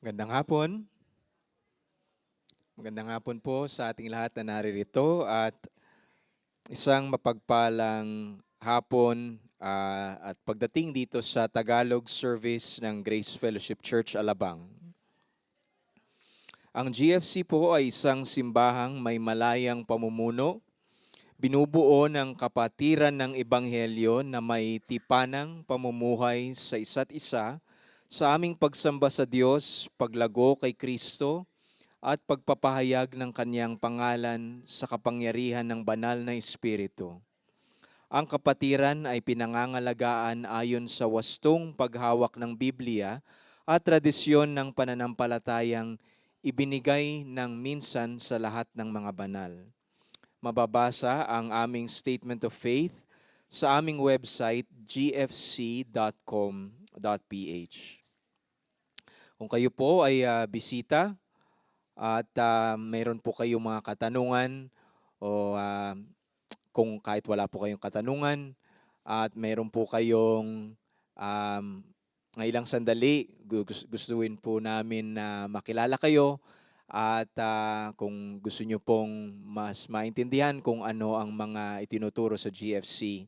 Magandang hapon. Magandang hapon po sa ating lahat na naririto at isang mapagpalang hapon at pagdating dito sa Tagalog service ng Grace Fellowship Church Alabang. Ang GFC po ay isang simbahang may malayang pamumuno, binubuo ng kapatiran ng Ebanghelyo na may tipanang pamumuhay sa isa't isa sa aming pagsamba sa Diyos, paglago kay Kristo, at pagpapahayag ng Kanyang pangalan sa kapangyarihan ng banal na Espiritu. Ang kapatiran ay pinangangalagaan ayon sa wastong paghawak ng Biblia at tradisyon ng pananampalatayang ibinigay ng minsan sa lahat ng mga banal. Mababasa ang aming Statement of Faith sa aming website gfc.com.ph. Kung kayo po ay bisita at mayroon po kayong mga katanungan o kung kahit wala po kayong katanungan at mayroon po kayong ilang sandali, gustuin po namin na makilala kayo at kung gusto nyo pong mas maintindihan kung ano ang mga itinuturo sa GFC,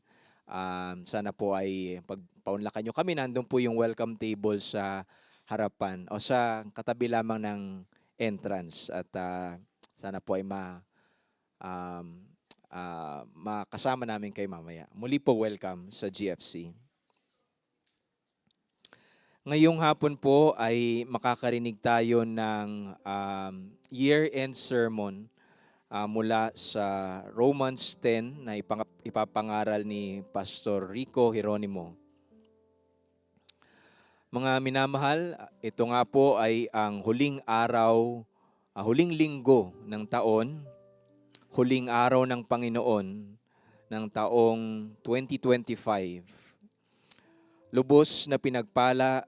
sana po ay pagpaunlakan nyo kami. Nandun po yung welcome table sa harapan o sa katabi lamang ng entrance at sana po ay makasama namin kayo mamaya. Muli po welcome sa GFC. Ngayong hapon po ay makakarinig tayo ng year-end sermon mula sa Romans 10 na ipapangaral ni Pastor Rico Hieronimo. Mga minamahal, ito nga po ay ang huling araw, huling linggo ng taon, huling araw ng Panginoon ng taong 2025. Lubos na pinagpala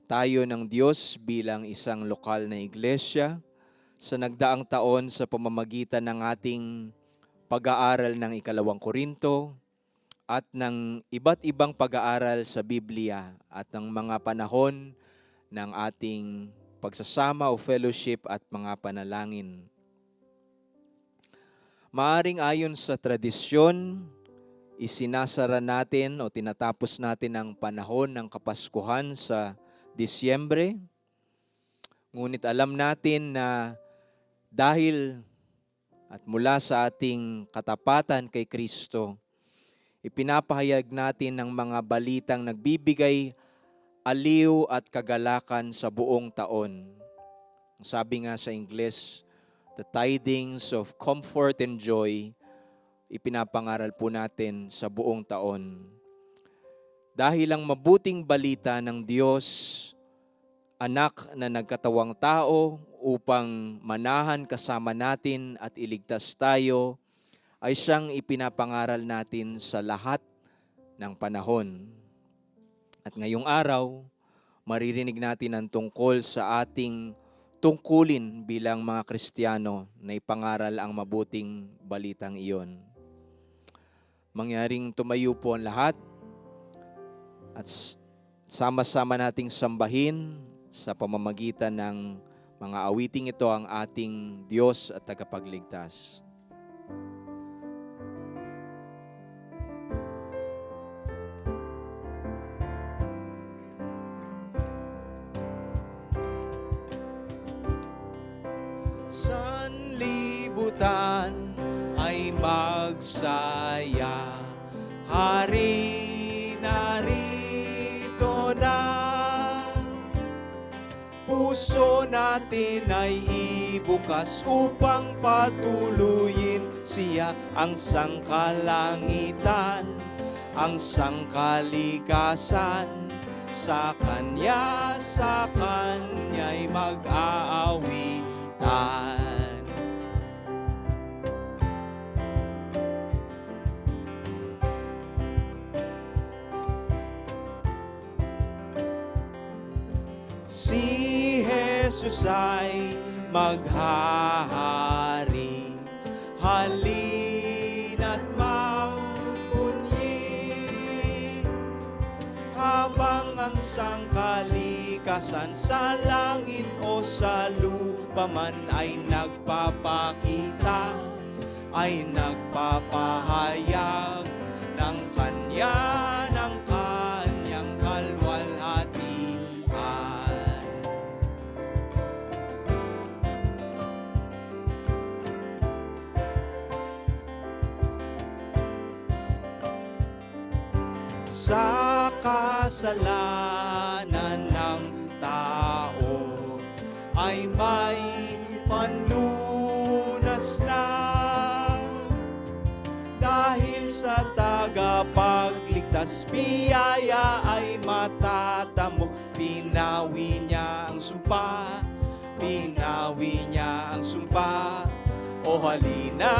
tayo ng Diyos bilang isang lokal na iglesia sa nagdaang taon sa pamamagitan ng ating pag-aaral ng 2 Korinto, at ng iba't ibang pag-aaral sa Biblia at ng mga panahon ng ating pagsasama o fellowship at mga panalangin. Maaring ayon sa tradisyon, isinasara natin o tinatapos natin ang panahon ng Kapaskuhan sa Disyembre. Ngunit alam natin na dahil at mula sa ating katapatan kay Kristo, ipinapahayag natin ng mga balitang nagbibigay aliw at kagalakan sa buong taon. Sabi nga sa Ingles, the tidings of comfort and joy, ipinapangaral po natin sa buong taon. Dahil ang mabuting balita ng Diyos, anak na nagkatawang tao upang manahan kasama natin at iligtas tayo, ay siyang ipinapangaral natin sa lahat ng panahon. At ngayong araw, maririnig natin ang tungkol sa ating tungkulin bilang mga Kristiyano na ipangaral ang mabuting balitang iyon. Mangyaring tumayo po ang lahat at sama-sama nating sambahin sa pamamagitan ng mga awiting ito ang ating Diyos at tagapagligtas. Sanlibutan ay magsaya, Hari narito na. Puso natin ay ibukas upang patuloyin siya, ang sangkalangitan, ang sangkalikasan. Sa Kanya'y mag-aawitan. Si Jesus ay maghahari, halina't magbunyi, habang ang sangkalikasan sa langit o sa lupa man ay nagpapakita, ay nagpapahayag ng kanyang kalwalhatian. Sa kasalanan ng tao ay may panlunas na, dahil sa tagapagligtas biyaya ay matatamo. Pinawi niya ang sumpa, pinawi niya ang sumpa. O halina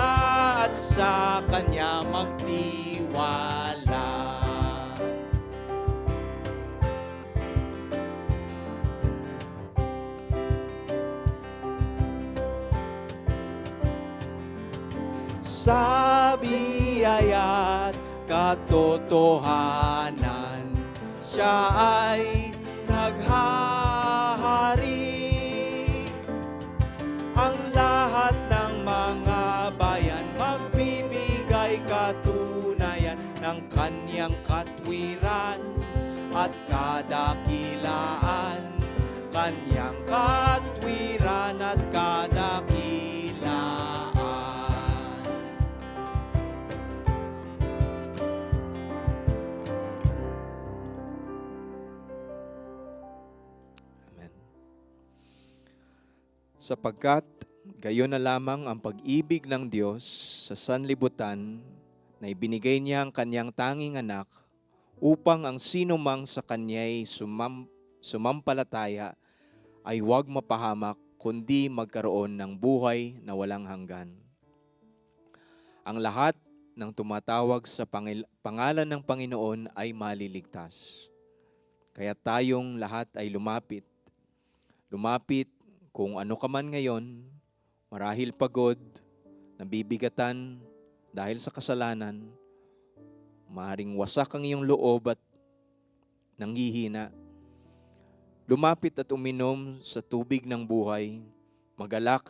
at sa kanya magtiwala. Sa biyaya't katotohanan, siya ay naghahari. Ang lahat ng mga bayan magbibigay katunayan ng kanyang katwiran at kadakilaan, kanyang katwiran at kadakilaan. Sapagkat gayon na lamang ang pag-ibig ng Diyos sa sanlibutan na ibinigay niya ang kanyang tanging anak upang ang sinumang sa kanya'y sumampalataya ay huwag mapahamak kundi magkaroon ng buhay na walang hanggan. Ang lahat ng tumatawag sa pangalan ng Panginoon ay maliligtas. Kaya tayong lahat ay lumapit kung ano ka man ngayon, marahil pagod, nabibigatan dahil sa kasalanan, maaaring wasak ang iyong loob at nanghihina. Lumapit at uminom sa tubig ng buhay, magalak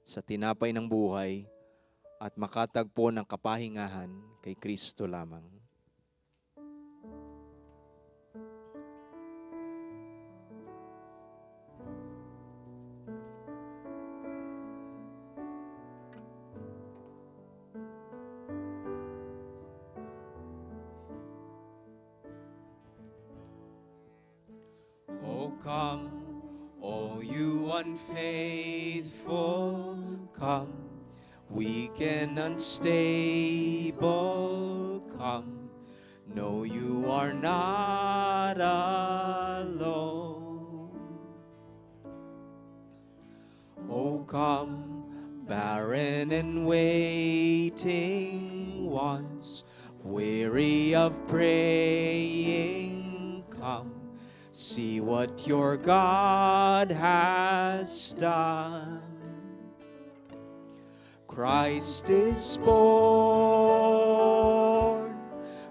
sa tinapay ng buhay, at makatagpo ng kapahingahan kay Kristo lamang. Come, O you unfaithful, come, weak and unstable, come, no, you are not alone. O come, barren and waiting ones, weary of praying, come, see what your God has done. Christ is born,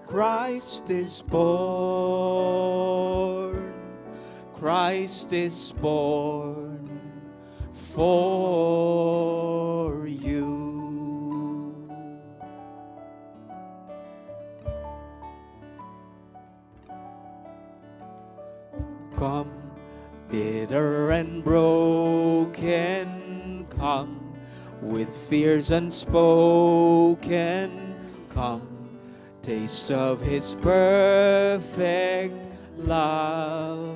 Christ is born, Christ is born for you. Come, bitter and broken, come, with fears unspoken, come, taste of His perfect love.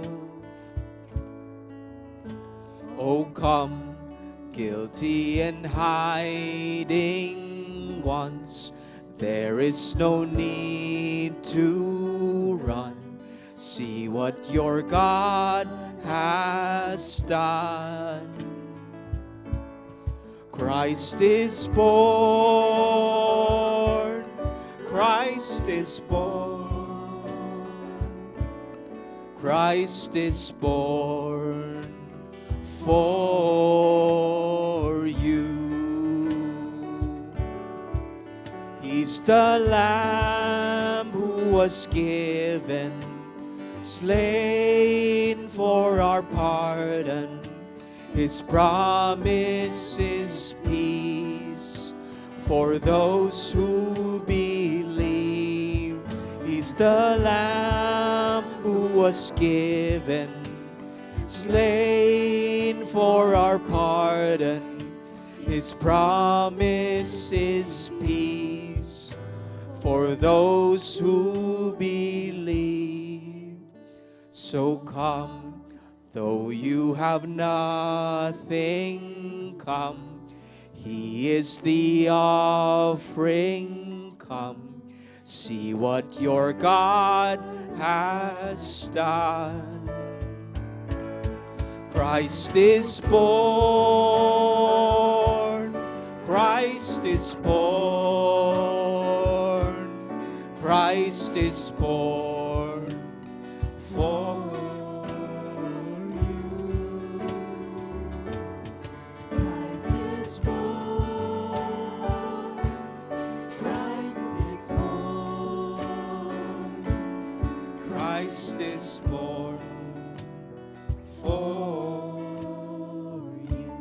Oh, come, guilty and hiding once, there is no need to run. See what your God has done. Christ is born, Christ is born, Christ is born for you. He's the Lamb who was given slain for our pardon. His promise is peace for those who believe. He's the Lamb who was given, slain for our pardon. His promise is peace for those who believe. So come, though you have nothing, come. He is the offering, come. See what your God has done. Christ is born, Christ is born, Christ is born for Christ is born for you.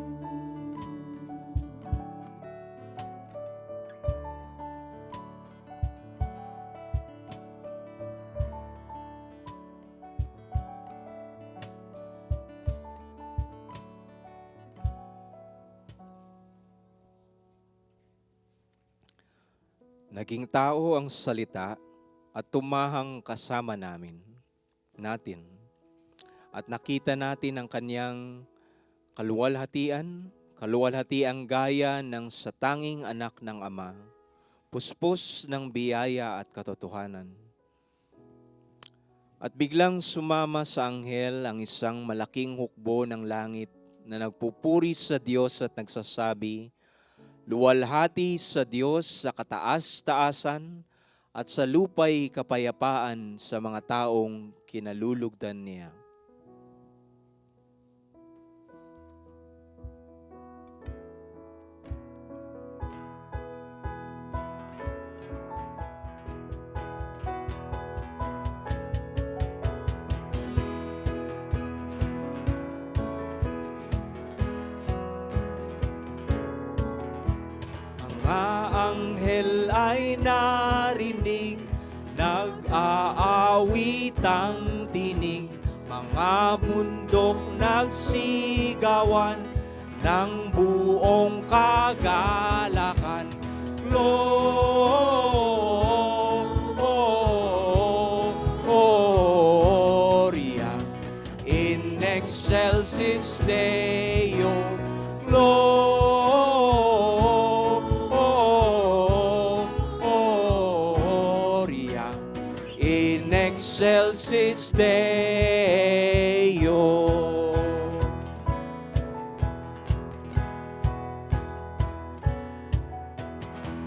Naging tao ang salita at tumahang kasama natin. At nakita natin ang kanyang kaluwalhatiang gaya ng sa tanging anak ng Ama, puspos ng biyaya at katotohanan. At biglang sumama sa anghel ang isang malaking hukbo ng langit na nagpupuri sa Diyos at nagsasabi, "Luwalhati sa Diyos sa kataas-taasan at sa lupa'y kapayapaan sa mga taong kinalulugdan niya." Mga anghel ay narinig, nag-aawitang tinig, mga mundok nagsigawan ng buong kagalakan. Gloria in excelsis Deo. Gloria in excelsis Deo.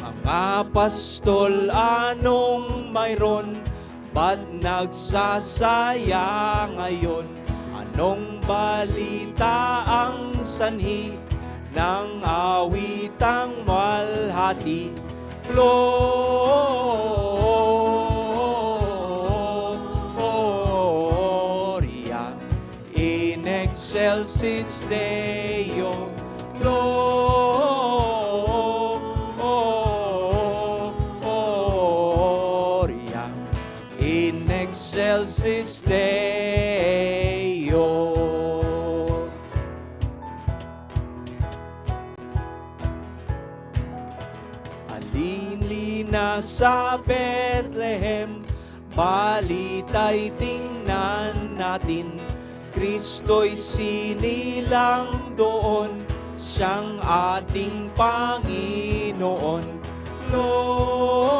Mga pastol, anong mayroon? Ba't nagsasaya ngayon? Anong balita ang sanhi ng awitang malhati? Gloria in excelsis Deo. Gloria in excelsis Deo. Alinlina sa Bethlehem, balita'y tingnan natin. Kristo'y sinilang doon, siyang ating Panginoon. Gloria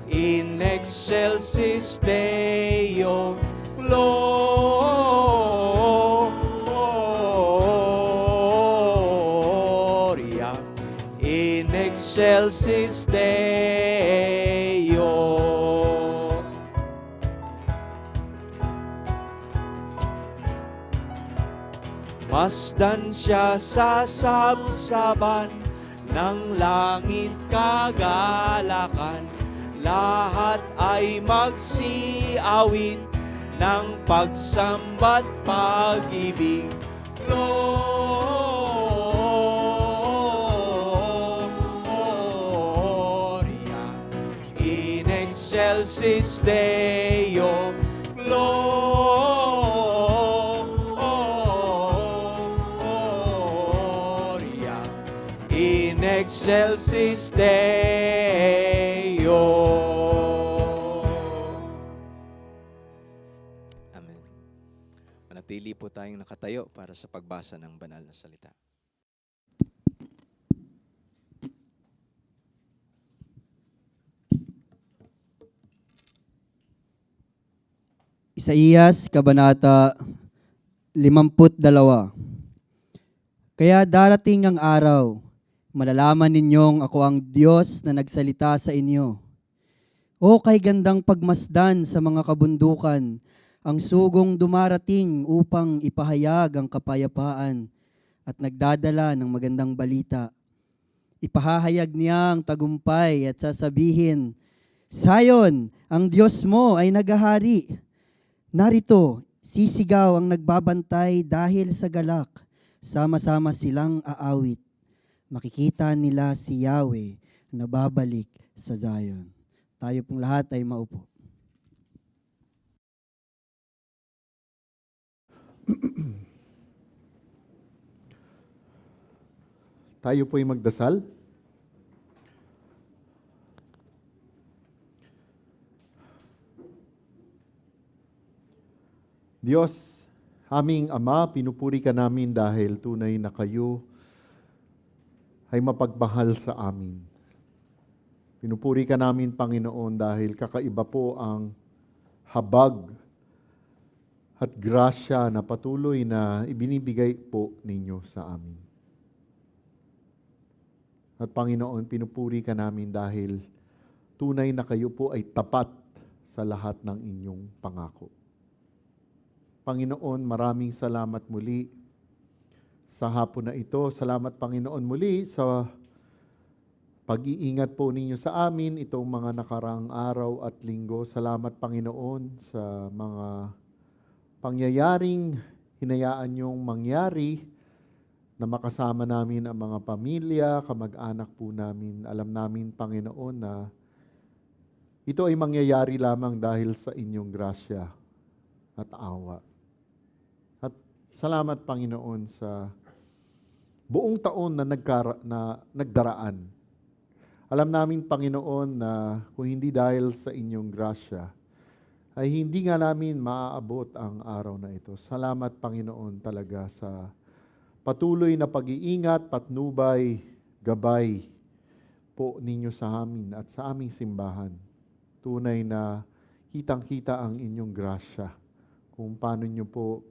in excelsis Deo. Gloria in excelsis Deo. Masdan siya sa sabsaban ng langit kagalakan, lahat ay magsiawit ng pagsamba't pag-ibig. Gloria in excelsis Deo. Gloria in excelsis Deo. Amen. Manatili po tayong nakatayo para sa pagbasa ng banal na salita. Isaías, Kabanata 52. Kaya darating ang araw, malalaman ninyong ako ang Diyos na nagsalita sa inyo. O kay gandang pagmasdan sa mga kabundukan, ang sugong dumarating upang ipahayag ang kapayapaan at nagdadala ng magandang balita. Ipahahayag niya ang tagumpay at sasabihin, Sion, ang Diyos mo ay naghahari. Narito, sisigaw ang nagbabantay dahil sa galak, sama-sama silang aawit. Makikita nila si Yahweh na babalik sa Zion. Tayo pong lahat ay maupo. Tayo po'y magdasal. Diyos, aming Ama, pinupuri ka namin dahil tunay na kayo ay mapagmahal sa amin. Pinupuri ka namin, Panginoon, dahil kakaiba po ang habag at grasya na patuloy na ibinibigay po ninyo sa amin. At Panginoon, pinupuri ka namin dahil tunay na kayo po ay tapat sa lahat ng inyong pangako. Panginoon, maraming salamat muli sa hapon na ito. Salamat, Panginoon, muli sa pag-iingat po ninyo sa amin itong mga nakaraang araw at linggo. Salamat, Panginoon, sa mga pangyayaring hinayaan niyong mangyari na makasama namin ang mga pamilya, kamag-anak po namin. Alam namin, Panginoon, na ito ay mangyayari lamang dahil sa inyong grasya at awa. At salamat, Panginoon, sa buong taon na nagdaraan. Alam namin, Panginoon, na kung hindi dahil sa inyong grasya, ay hindi nga namin maaabot ang araw na ito. Salamat, Panginoon, talaga sa patuloy na pag-iingat, patnubay, gabay po ninyo sa amin at sa aming simbahan. Tunay na kitang-kita ang inyong grasya kung paano nyo po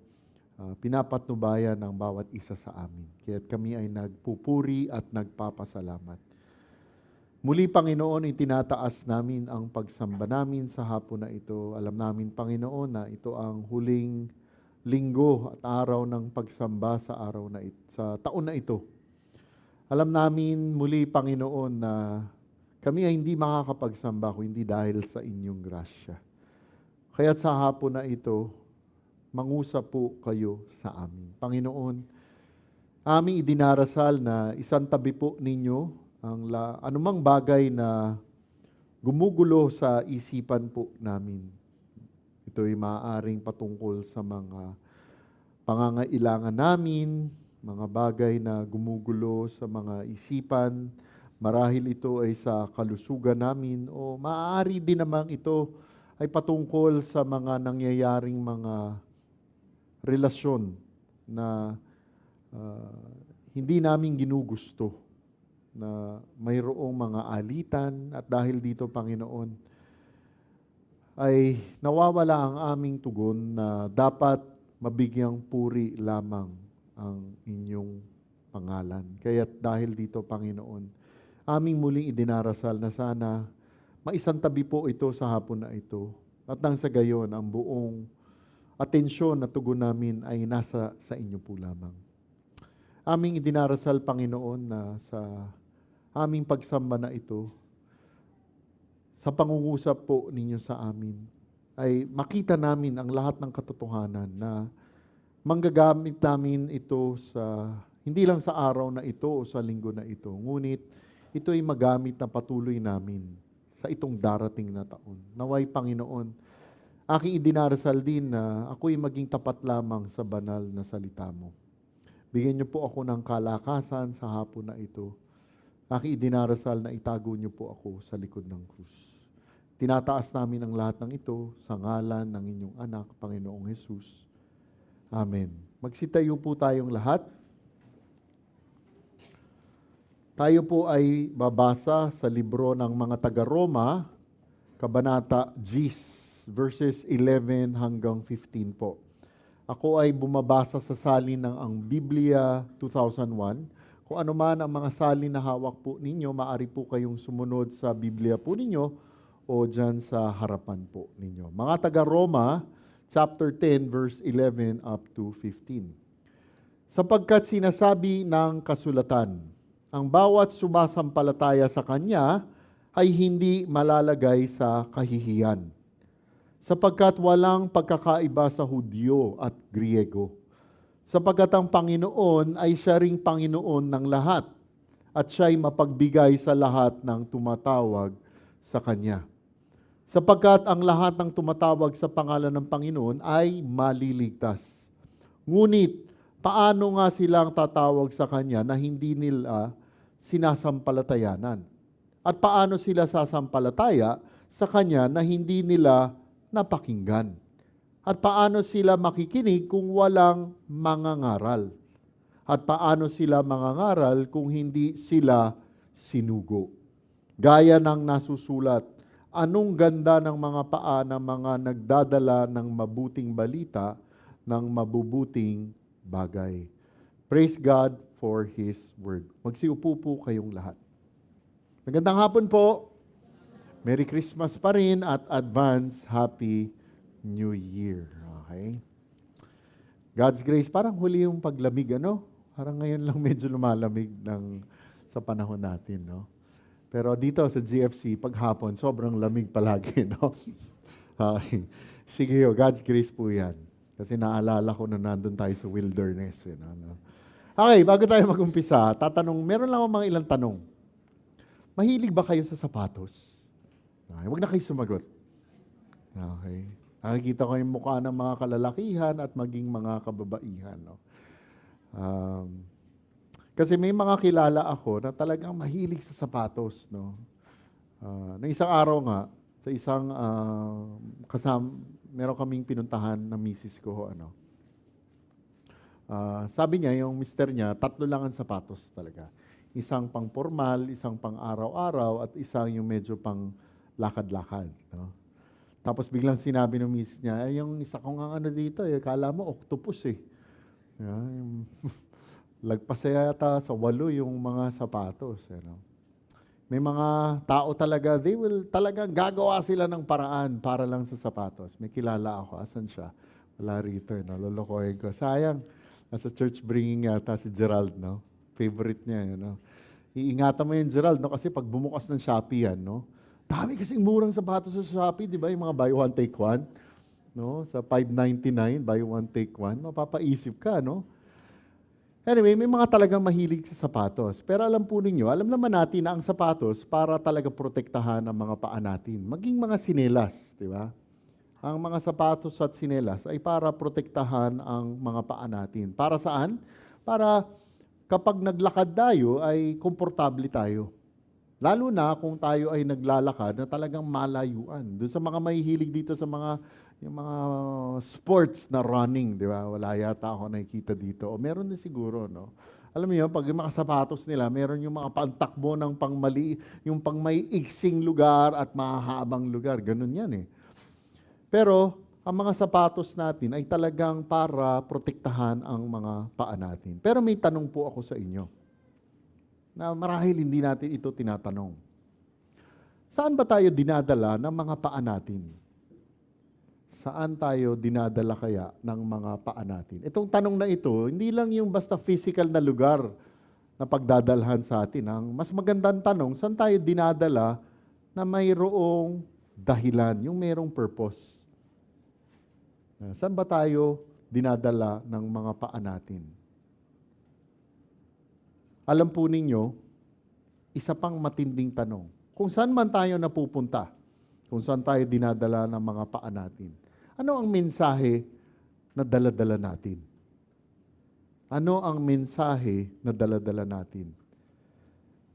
pinapatnubayan ang bawat isa sa amin. Kaya kami ay nagpupuri at nagpapasalamat. Muli, Panginoon, itinataas namin ang pagsamba namin sa hapon na ito. Alam namin, Panginoon, na ito ang huling linggo at araw ng pagsamba sa sa taon na ito. Alam namin muli, Panginoon, na kami ay hindi makakapagsamba kung hindi dahil sa inyong grasya. Kaya't sa hapon na ito, mangusap po kayo sa amin. Panginoon, aming idinarasal na isantabi po ninyo ang anumang bagay na gumugulo sa isipan po namin. Ito'y maaaring patungkol sa mga pangangailangan namin, mga bagay na gumugulo sa mga isipan. Marahil ito ay sa kalusugan namin o maaari din namang ito ay patungkol sa mga nangyayaring mga relasyon na hindi namin ginugusto, na mayroong mga alitan at dahil dito, Panginoon, ay nawawala ang aming tugon na dapat mabigyang puri lamang ang inyong pangalan. Kaya dahil dito, Panginoon, aming muling idinarasal na sana maisantabi po ito sa hapon na ito at nang sa gayon ang buong atensyon na tugon namin ay nasa sa inyo po lamang. Aming idinarasal, Panginoon, na sa aming pagsamba na ito, sa pangungusap po ninyo sa amin, ay makita namin ang lahat ng katotohanan na manggagamit namin ito sa, hindi lang sa araw na ito o sa linggo na ito, ngunit ito ay magamit na patuloy namin sa itong darating na taon. Naway Panginoon, aking idinarasal din na ako'y maging tapat lamang sa banal na salita mo. Bigyan niyo po ako ng kalakasan sa hapon na ito. Aking idinarasal na itago niyo po ako sa likod ng krus. Tinataas namin ang lahat ng ito sa ngalan ng inyong anak, Panginoong Hesus. Amen. Magsitayo po tayong lahat. Tayo po ay babasa sa libro ng mga taga-Roma, Kabanata 10, verses 11 hanggang 15 po. Ako ay bumabasa sa salin ng ang Biblia 2001. Kung ano man ang mga salin na hawak po ninyo, maaari po kayong sumunod sa Biblia po ninyo o dyan sa harapan po ninyo. Mga taga-Roma, chapter 10, verse 11 up to 15. Sapagkat sinasabi ng kasulatan, ang bawat sumasampalataya sa Kanya ay hindi malalagay sa kahihiyan. Sapagkat walang pagkakaiba sa Hudyo at Griego. Sapagkat ang Panginoon ay siya ring Panginoon ng lahat at siya'y mapagbigay sa lahat ng tumatawag sa Kanya. Sapagkat ang lahat ng tumatawag sa pangalan ng Panginoon ay maliligtas. Ngunit, paano nga silang tatawag sa Kanya na hindi nila sinasampalatayanan? At paano sila sasampalataya sa Kanya na hindi nila napakinggan? At paano sila makikinig kung walang mangangaral? At paano sila mangangaral kung hindi sila sinugo? Gaya ng nasusulat, anong ganda ng mga paa ng mga nagdadala ng mabuting balita, ng mabubuting bagay. Praise God for His Word. Magsiupo po kayong lahat. Magandang hapon po. Merry Christmas pa rin at advance Happy New Year. Okay? God's grace, parang huli yung paglamig, ano? Parang ngayon lang medyo lumalamig sa panahon natin, no? Pero dito sa GFC, paghapon, sobrang lamig palagi, no? Okay. Sige, God's grace po yan. Kasi naalala ko na nandun tayo sa wilderness. No? Okay, bago tayo mag-umpisa, meron lang ako mga ilang tanong. Mahilig ba kayo sa sapatos? Okay, huwag na kayo sumagot. Okay. Nakikita ko yung mukha ng mga kalalakihan at maging mga kababaihan. No? Kasi may mga kilala ako na talagang mahilig sa sapatos. No? Na isang araw nga, sa isang meron kaming pinuntahan na misis ko. Sabi niya, yung mister niya, 3 lang ang sapatos talaga. Isang pang formal, isang pang araw-araw, at isang yung medyo pang lakad-lakad. No? Tapos biglang sinabi ng misis niya, yung isa kong dito, kala mo octopus eh. Lagpas yata sa 8 yung mga sapatos. May mga tao talaga, talagang gagawa sila ng paraan para lang sa sapatos. May kilala ako, asan siya? Wala rito, lolokohin ko. Sayang, nasa church bringing yata si Gerald, no? Favorite niya, Iingatan mo yung Gerald, no? Kasi pag bumukas ng Shopee yan, no? Dami kasing murang sapatos sa Shopee, di ba? Yung mga buy one, take one. No? Sa $5.99, buy one, take one. Mapapaisip ka, no? Anyway, may mga talagang mahilig sa sapatos. Pero alam po ninyo, alam naman natin na ang sapatos para talaga protektahan ang mga paa natin. Maging mga sinelas, di ba? Ang mga sapatos at sinelas ay para protektahan ang mga paa natin. Para saan? Para kapag naglakad tayo, ay komportable tayo. Lalo na kung tayo ay naglalakad na talagang malayuan. Doon sa mga mahihilig dito sa yung mga sports na running, di ba? Wala yata ako nakikita dito. O meron din siguro, no? Alam mo yun, pag yung mga sapatos nila, meron yung mga pantakbo ng pangmali, yung pang may iksing lugar at mahahabang lugar. Ganun yan eh. Pero, ang mga sapatos natin ay talagang para protektahan ang mga paa natin. Pero may tanong po ako sa inyo na marahil hindi natin ito tinatanong. Saan ba tayo dinadala ng mga paa natin? Saan tayo dinadala kaya ng mga paa natin? Itong tanong na ito, hindi lang yung basta physical na lugar na pagdadalhan sa atin. Ang mas magandang tanong, saan tayo dinadala na mayroong dahilan, yung mayroong purpose? Saan ba tayo dinadala ng mga paa natin? Alam po ninyo, isa pang matinding tanong, kung saan man tayo napupunta, kung saan tayo dinadala ng mga paa natin, ano ang mensahe na dala-dala natin? Ano ang mensahe na dala-dala natin?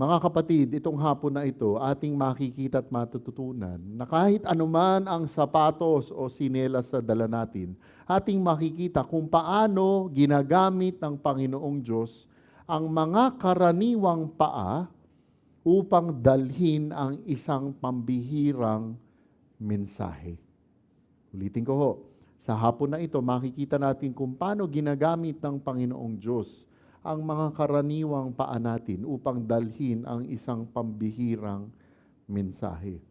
Mga kapatid, itong hapon na ito, ating makikita at matututunan na kahit anuman ang sapatos o sinelas na dala natin, ating makikita kung paano ginagamit ng Panginoong Diyos ang mga karaniwang paa upang dalhin ang isang pambihirang mensahe. Ulitin ko ho, sa hapon na ito, makikita natin kung paano ginagamit ng Panginoong Diyos ang mga karaniwang paa natin upang dalhin ang isang pambihirang mensahe.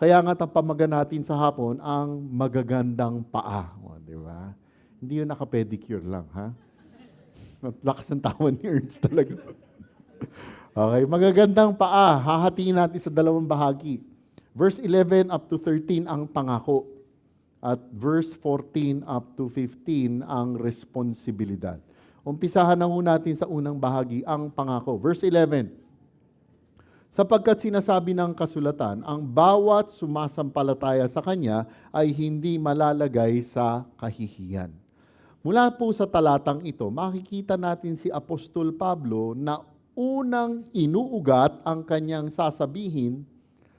Kaya nga ang pamaga natin sa hapon, ang magagandang paa. O, di ba? Hindi yun naka-pedicure lang, ha? Lakas ng tawa ni Ernst talaga. Okay, magagandang paa. Hahatiin natin sa dalawang bahagi. Verse 11 up to 13 ang pangako. At verse 14 up to 15 ang responsibilidad. Umpisahan na ho natin sa unang bahagi, ang pangako. Verse 11, sapagkat sinasabi ng kasulatan, ang bawat sumasampalataya sa Kanya ay hindi malalagay sa kahihiyan. Mula po sa talatang ito, makikita natin si Apostol Pablo na unang inuugat ang kanyang sasabihin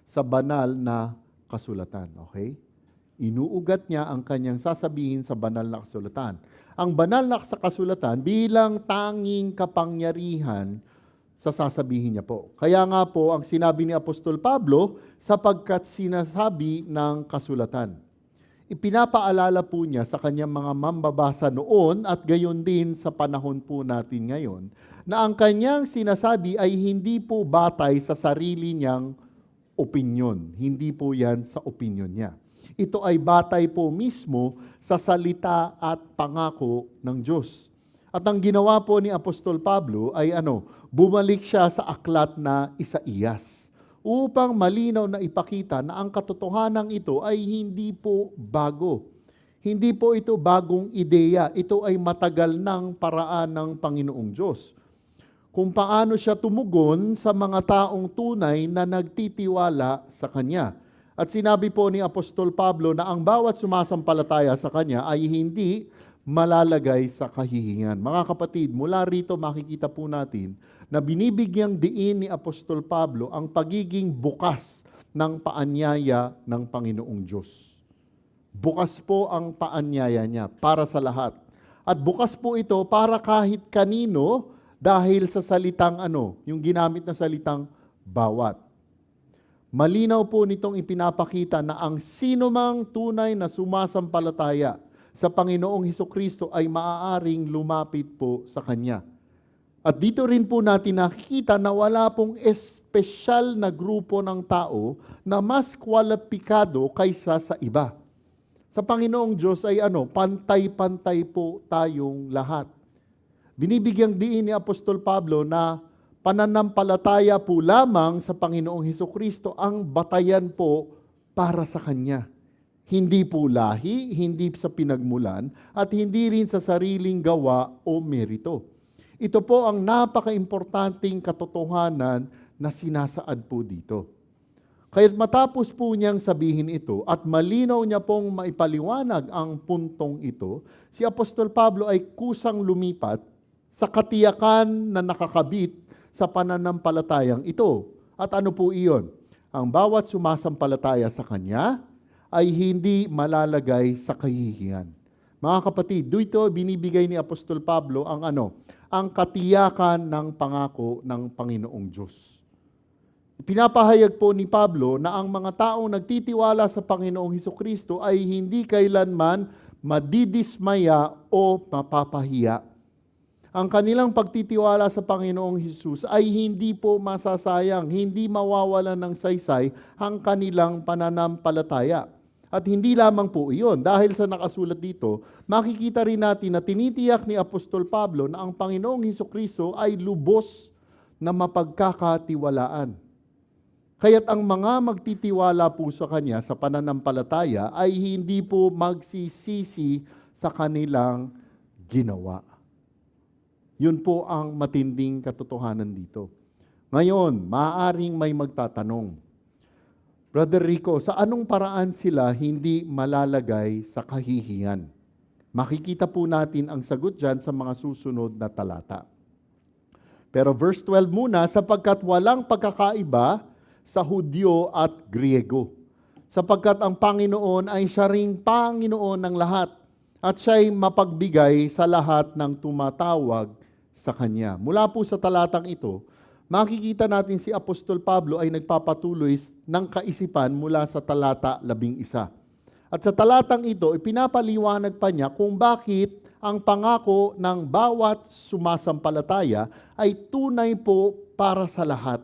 sa banal na kasulatan. Okay? Inuugat niya ang kanyang sasabihin sa banal na kasulatan. Ang banal na kasulatan bilang tanging kapangyarihan sa sasabihin niya po. Kaya nga po ang sinabi ni Apostol Pablo, sapagkat sinasabi ng kasulatan. Ipinapaalala po niya sa kanyang mga mambabasa noon at gayon din sa panahon po natin ngayon, na ang kanyang sinasabi ay hindi po batay sa sarili niyang opinyon. Hindi po yan sa opinyon niya. Ito ay batay po mismo sa salita at pangako ng Diyos. At ang ginawa po ni Apostol Pablo ay bumalik siya sa aklat na Isaías upang malinaw na ipakita na ang katotohanan ito ay hindi po bago. Hindi po ito bagong ideya. Ito ay matagal ng paraan ng Panginoong Diyos. Kung paano siya tumugon sa mga taong tunay na nagtitiwala sa Kanya. At sinabi po ni Apostol Pablo na ang bawat sumasampalataya sa Kanya ay hindi malalagay sa kahihingan. Mga kapatid, mula rito makikita po natin na binibigyang diin ni Apostol Pablo ang pagiging bukas ng paanyaya ng Panginoong Diyos. Bukas po ang paanyaya niya para sa lahat. At bukas po ito para kahit kanino dahil sa salitang yung ginamit na salitang bawat. Malinaw po nitong ipinapakita na ang sinumang tunay na sumasampalataya sa Panginoong Hesukristo ay maaaring lumapit po sa Kanya. At dito rin po natin nakikita na wala pong espesyal na grupo ng tao na mas kwalipikado kaysa sa iba. Sa Panginoong Diyos ay pantay-pantay po tayong lahat. Binibigyang diin ni Apostol Pablo na pananampalataya po lamang sa Panginoong Hesukristo ang batayan po para sa Kanya. Hindi po lahi, hindi sa pinagmulan, at hindi rin sa sariling gawa o merito. Ito po ang napaka-importanting katotohanan na sinasaad po dito. Kaya matapos po niyang sabihin ito at malinaw niya pong maipaliwanag ang puntong ito, si Apostol Pablo ay kusang lumipat sa katiyakan na nakakabit sa pananampalatayang ito. At ano po iyon? Ang bawat sumasampalataya sa Kanya ay hindi malalagay sa kahihiyan. Mga kapatid, dito binibigay ni Apostol Pablo ang ang katiyakan ng pangako ng Panginoong Diyos. Pinapahayag po ni Pablo na ang mga taong nagtitiwala sa Panginoong Hesukristo ay hindi kailanman madidismaya o mapapahiya. Ang kanilang pagtitiwala sa Panginoong Hesus ay hindi po masasayang, hindi mawawalan ng saysay ang kanilang pananampalataya. At hindi lamang po iyon, dahil sa nakasulat dito, makikita rin natin na tinitiyak ni Apostol Pablo na ang Panginoong Hesukristo ay lubos na mapagkakatiwalaan. Kaya't ang mga magtitiwala po sa Kanya sa pananampalataya ay hindi po magsisisi sa kanilang ginawa. Yun po ang matinding katotohanan dito. Ngayon, maaaring may magtatanong, Brother Rico, sa anong paraan sila hindi malalagay sa kahihiyan? Makikita po natin ang sagot dyan sa mga susunod na talata. Pero verse 12 muna, sapagkat walang pagkakaiba sa Hudyo at Griego. Sapagkat ang Panginoon ay siya ring Panginoon ng lahat at siya'y mapagbigay sa lahat ng tumatawag sa Kanya. Mula po sa talatang ito, makikita natin si Apostol Pablo ay nagpapatuloy ng kaisipan mula sa talata 11. At sa talatang ito, ipinapaliwanag pa niya kung bakit ang pangako ng bawat sumasampalataya ay tunay po para sa lahat.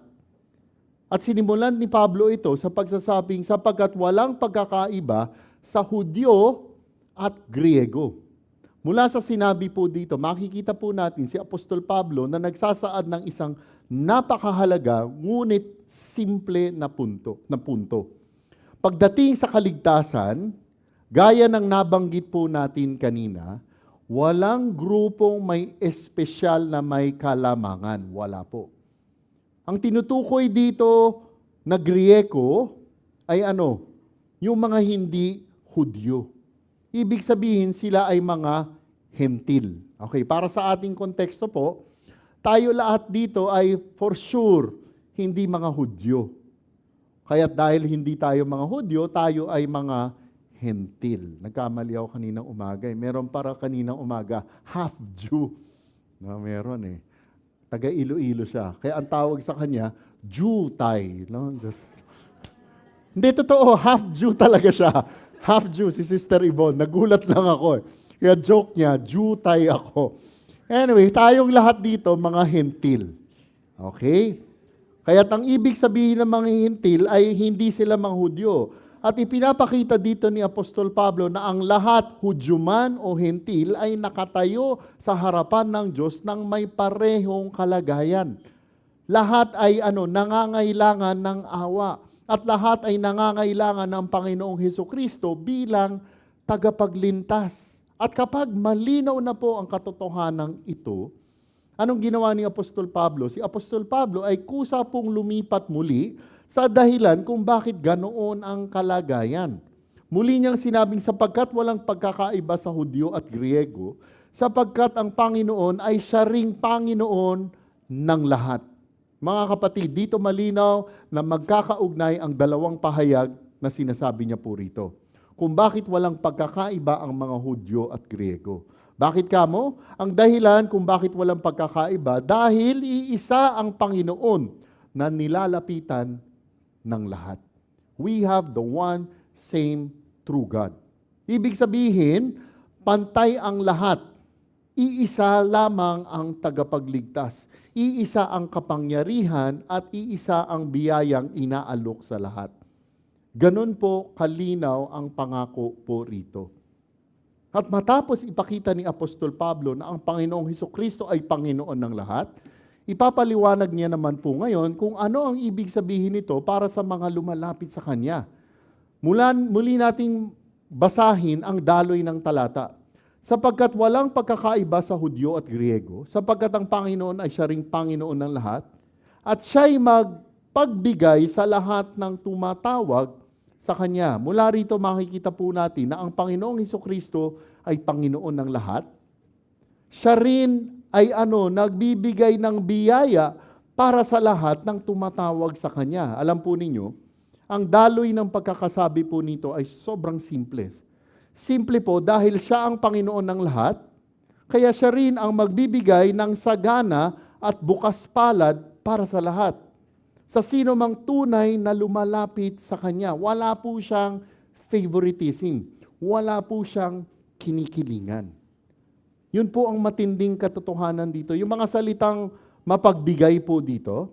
At sinimulan ni Pablo ito sa pagsasabing sapagkat walang pagkakaiba sa Hudyo at Griego. Mula sa sinabi po dito, makikita po natin si Apostol Pablo na nagsasaad ng isang napakahalaga ngunit simple na punto. Pagdating sa kaligtasan, gaya ng nabanggit po natin kanina, walang grupong may espesyal na may kalamangan. Wala po. Ang tinutukoy dito na Grieko ay ano? Yung mga hindi Hudyo. Ibig sabihin sila ay mga hentil. Okay, para sa ating konteksto po, tayo lahat dito ay for sure hindi mga Hudyo. Kaya dahil hindi tayo mga Hudyo, tayo ay mga hentil. Nagkamali ako kaninang umaga. Meron para kaninang umaga, half Jew. Meron eh. Taga Iloilo siya. Kaya ang tawag sa kanya, Jew-tay. No? Hindi, totoo. Half Jew talaga siya. Half Jew, si Sister Yvonne. Nagulat lang ako. Kaya joke niya, Jew-tay ako. Anyway, tayong lahat dito, mga hentil. Okay? Kaya ang ibig sabihin ng mga hentil ay hindi sila mga Hudyo. At ipinapakita dito ni Apostol Pablo na ang lahat, Hudyo man o hentil, ay nakatayo sa harapan ng Diyos ng may parehong kalagayan. Lahat ay nangangailangan ng awa. At lahat ay nangangailangan ng Panginoong Hesukristo bilang tagapaglintas. At kapag malinaw na po ang katotohanan ito, anong ginawa ni Apostol Pablo? Si Apostol Pablo ay kusa pong lumipat muli sa dahilan kung bakit ganoon ang kalagayan. Muli niyang sinabing sapagkat walang pagkakaiba sa Hudyo at Griego, sapagkat ang Panginoon ay siya ring Panginoon ng lahat. Mga kapatid, dito malinaw na magkakaugnay ang dalawang pahayag na sinasabi niya po rito. Kung bakit walang pagkakaiba ang mga Hudyo at Griego. Bakit kamo? Ang dahilan kung bakit walang pagkakaiba, dahil iisa ang Panginoon na nilalapitan ng lahat. We have the one same true God. Ibig sabihin, pantay ang lahat. Iisa lamang ang tagapagligtas. Iisa ang kapangyarihan at iisa ang biyayang inaalok sa lahat. Ganon po kalinaw ang pangako po rito. At matapos ipakita ni Apostol Pablo na ang Panginoong Hesukristo ay Panginoon ng lahat, ipapaliwanag niya naman po ngayon kung ano ang ibig sabihin nito para sa mga lumalapit sa Kanya. Muli nating basahin ang daloy ng talata. Sapagkat walang pagkakaiba sa Hudyo at Griego, sapagkat ang Panginoon ay siya ring Panginoon ng lahat, at siya'y magpagbigay sa lahat ng tumatawag sa Kanya. Mula rito makikita po natin na ang Panginoong Hesukristo ay Panginoon ng lahat. Siya rin ay nagbibigay ng biyaya para sa lahat ng tumatawag sa Kanya. Alam po ninyo, ang daloy ng pagkakasabi po nito ay sobrang simple. Simple po dahil siya ang Panginoon ng lahat, kaya siya rin ang magbibigay ng sagana at bukas palad para sa lahat. Sa sino mang tunay na lumalapit sa Kanya, wala po siyang favoritism, wala po siyang kinikilingan. Yun po ang matinding katotohanan dito. Yung mga salitang mapagbigay po dito,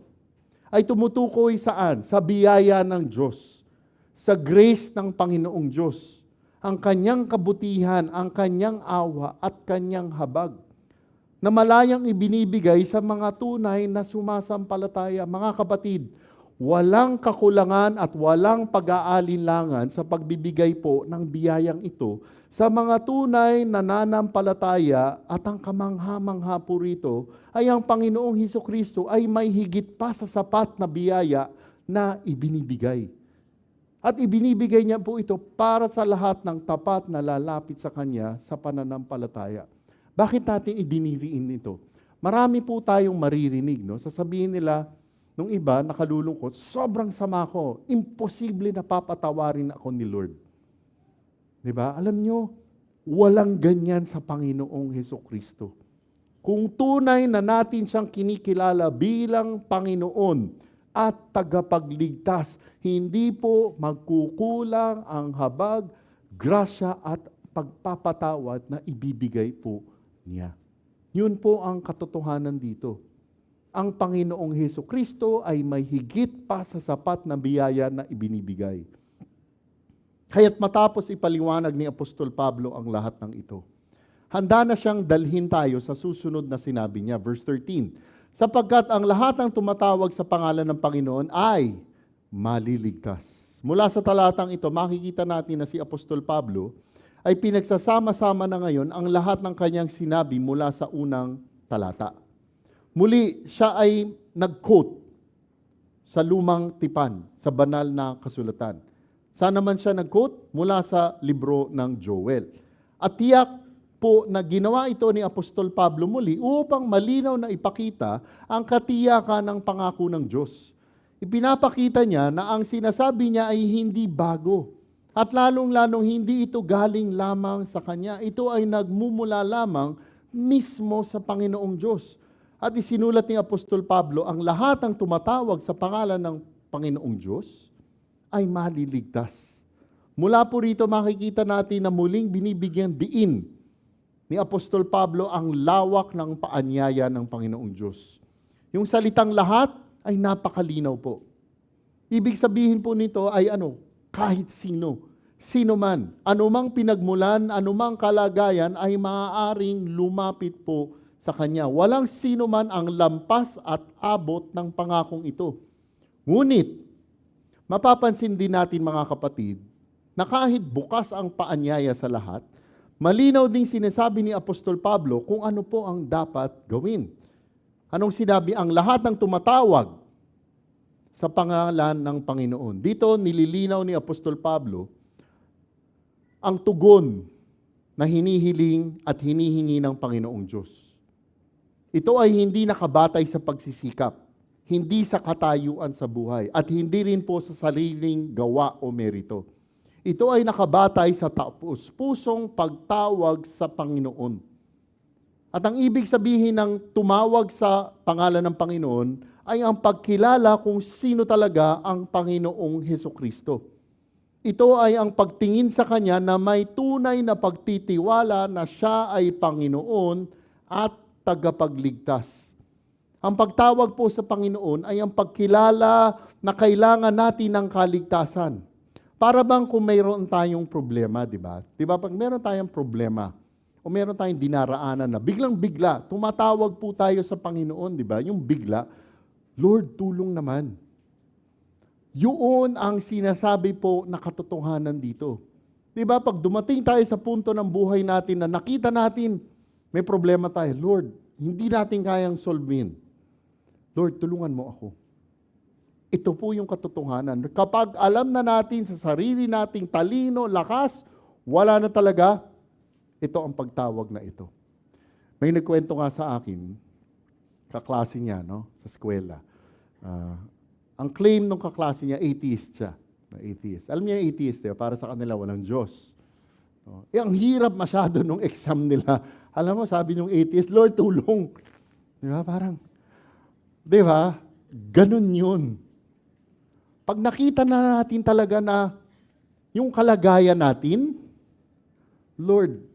ay tumutukoy saan? Sa biyaya ng Diyos, sa grace ng Panginoong Diyos, ang Kanyang kabutihan, ang Kanyang awa at Kanyang habag. na malayang ibinibigay sa mga tunay na sumasampalataya. Mga kapatid, walang kakulangan at walang pag-aalinlangan sa pagbibigay po ng biyayang ito sa mga tunay na nananampalataya, at ang kamangha-mangha po rito ay ang Panginoong Hesukristo ay may higit pa sa sapat na biyaya na ibinibigay. At ibinibigay niya po ito para sa lahat ng tapat na lalapit sa Kanya sa pananampalataya. Bakit natin idiniriin ito? Marami po tayong maririnig, no? Sasabihin nila, nung iba, nakalulungkot, sobrang sama ko, imposible na papatawarin ako ni Lord. Diba? Alam nyo, walang ganyan sa Panginoong Hesukristo. Kung tunay na natin siyang kinikilala bilang Panginoon at tagapagligtas, hindi po magkukulang ang habag, grasya at pagpapatawad na ibibigay po niya. Yun po ang katotohanan dito. Ang Panginoong Hesukristo ay may higit pa sa sapat na biyaya na ibinibigay. Kaya't matapos ipaliwanag ni Apostol Pablo ang lahat ng ito, handa na siyang dalhin tayo sa susunod na sinabi niya, verse 13. Sapagkat ang lahat ng tumatawag sa pangalan ng Panginoon ay maliligtas. Mula sa talatang ito, makikita natin na si Apostol Pablo ay pinagsasama-sama na ngayon ang lahat ng kanyang sinabi mula sa unang talata. Muli, siya ay nag-quote sa lumang tipan, sa banal na kasulatan. Saan naman siya nag-quote? Mula sa libro ng Joel. At tiyak po na ginawa ito ni Apostol Pablo muli upang malinaw na ipakita ang katiyakan ng pangako ng Diyos. Ipinapakita niya na ang sinasabi niya ay hindi bago. At lalong-lalong hindi ito galing lamang sa Kanya. Ito ay nagmumula lamang mismo sa Panginoong Diyos. At isinulat ni Apostol Pablo, ang lahat ng tumatawag sa pangalan ng Panginoong Diyos ay maliligtas. Mula po rito makikita natin na muling binibigyan diin ni Apostol Pablo ang lawak ng paanyaya ng Panginoong Diyos. Yung salitang lahat ay napakalinaw po. Ibig sabihin po nito ay kahit sino. Sino man, anumang pinagmulan, anumang kalagayan ay maaaring lumapit po sa Kanya. Walang sino man ang lampas at abot ng pangakong ito. Ngunit, mapapansin din natin mga kapatid, na kahit bukas ang paanyaya sa lahat, malinaw ding sinasabi ni Apostol Pablo kung ano po ang dapat gawin. Anong sinabi? Ang lahat ng tumatawag sa pangalan ng Panginoon. Dito nililinaw ni Apostol Pablo ang tugon na hinihiling at hinihingi ng Panginoong Diyos. Ito ay hindi nakabatay sa pagsisikap, hindi sa katayuan sa buhay, at hindi rin po sa sariling gawa o merito. Ito ay nakabatay sa taos-pusong pagtawag sa Panginoon. At ang ibig sabihin ng tumawag sa pangalan ng Panginoon ay ang pagkilala kung sino talaga ang Panginoong Hesukristo. Ito ay ang pagtingin sa Kanya na may tunay na pagtitiwala na Siya ay Panginoon at tagapagligtas. Ang pagtawag po sa Panginoon ay ang pagkilala na kailangan natin ng kaligtasan. Para bang kung mayroon tayong problema, di ba? Di ba pag mayroon tayong problema o mayroon tayong dinaraanan na biglang-bigla, tumatawag po tayo sa Panginoon, di ba? Yung bigla, Lord, tulong naman. Yun ang sinasabi po na katotohanan dito. Di ba? Pag dumating tayo sa punto ng buhay natin na nakita natin, may problema tayo, Lord, hindi natin kayang solvein. Lord, tulungan mo ako. Ito po yung katotohanan. Kapag alam na natin sa sarili nating talino, lakas, wala na talaga, ito ang pagtawag na ito. May nagkwento nga sa akin, kaklase niya, sa eskwela. Ang claim ng kaklase niya, atheist siya. Atheist. Alam niya atheist, para sa kanila walang Diyos. Ang hirap masyado nung exam nila. Alam mo, sabi nung atheist, Lord, tulong. Di ba? Parang, di ba? Ganun yun. Pag nakita na natin talaga na yung kalagayan natin, Lord,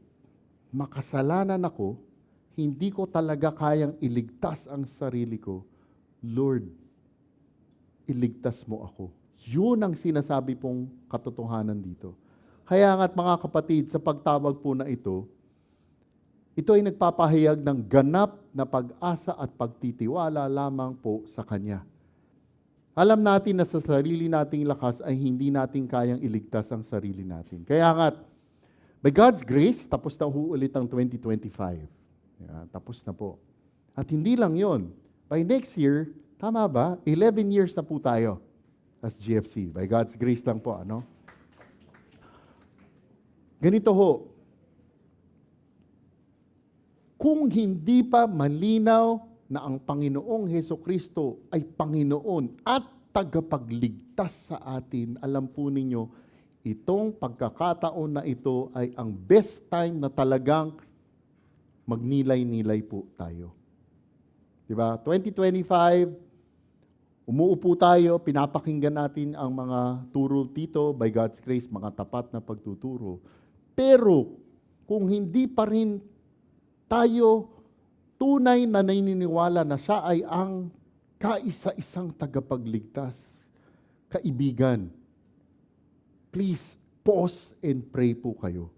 makasalanan ako, hindi ko talaga kayang iligtas ang sarili ko. Lord, iligtas mo ako. Yun ang sinasabi pong katotohanan dito. Kaya nga't mga kapatid, sa pagtawag po na ito, ito ay nagpapahayag ng ganap na pag-asa at pagtitiwala lamang po sa Kanya. Alam natin na sa sarili nating lakas ay hindi natin kayang iligtas ang sarili natin. Kaya nga, by God's grace, tapos na ulit ang 2025. Yan, tapos na po. At hindi lang yon. By next year, tama ba? 11 years na po tayo as GFC. By God's grace lang po, ano? Ganito ho, kung hindi pa malinaw na ang Panginoong Hesukristo ay Panginoon at tagapagligtas sa atin, alam po ninyo, itong pagkakataon na ito ay ang best time na talagang magnilay-nilay po tayo. Diba? 2025, umuupo tayo, pinapakinggan natin ang mga turo dito, by God's grace, mga tapat na pagtuturo. Pero, kung hindi pa rin tayo tunay na naniniwala na siya ay ang kaisa-isang tagapagligtas, kaibigan, please pause and pray po kayo.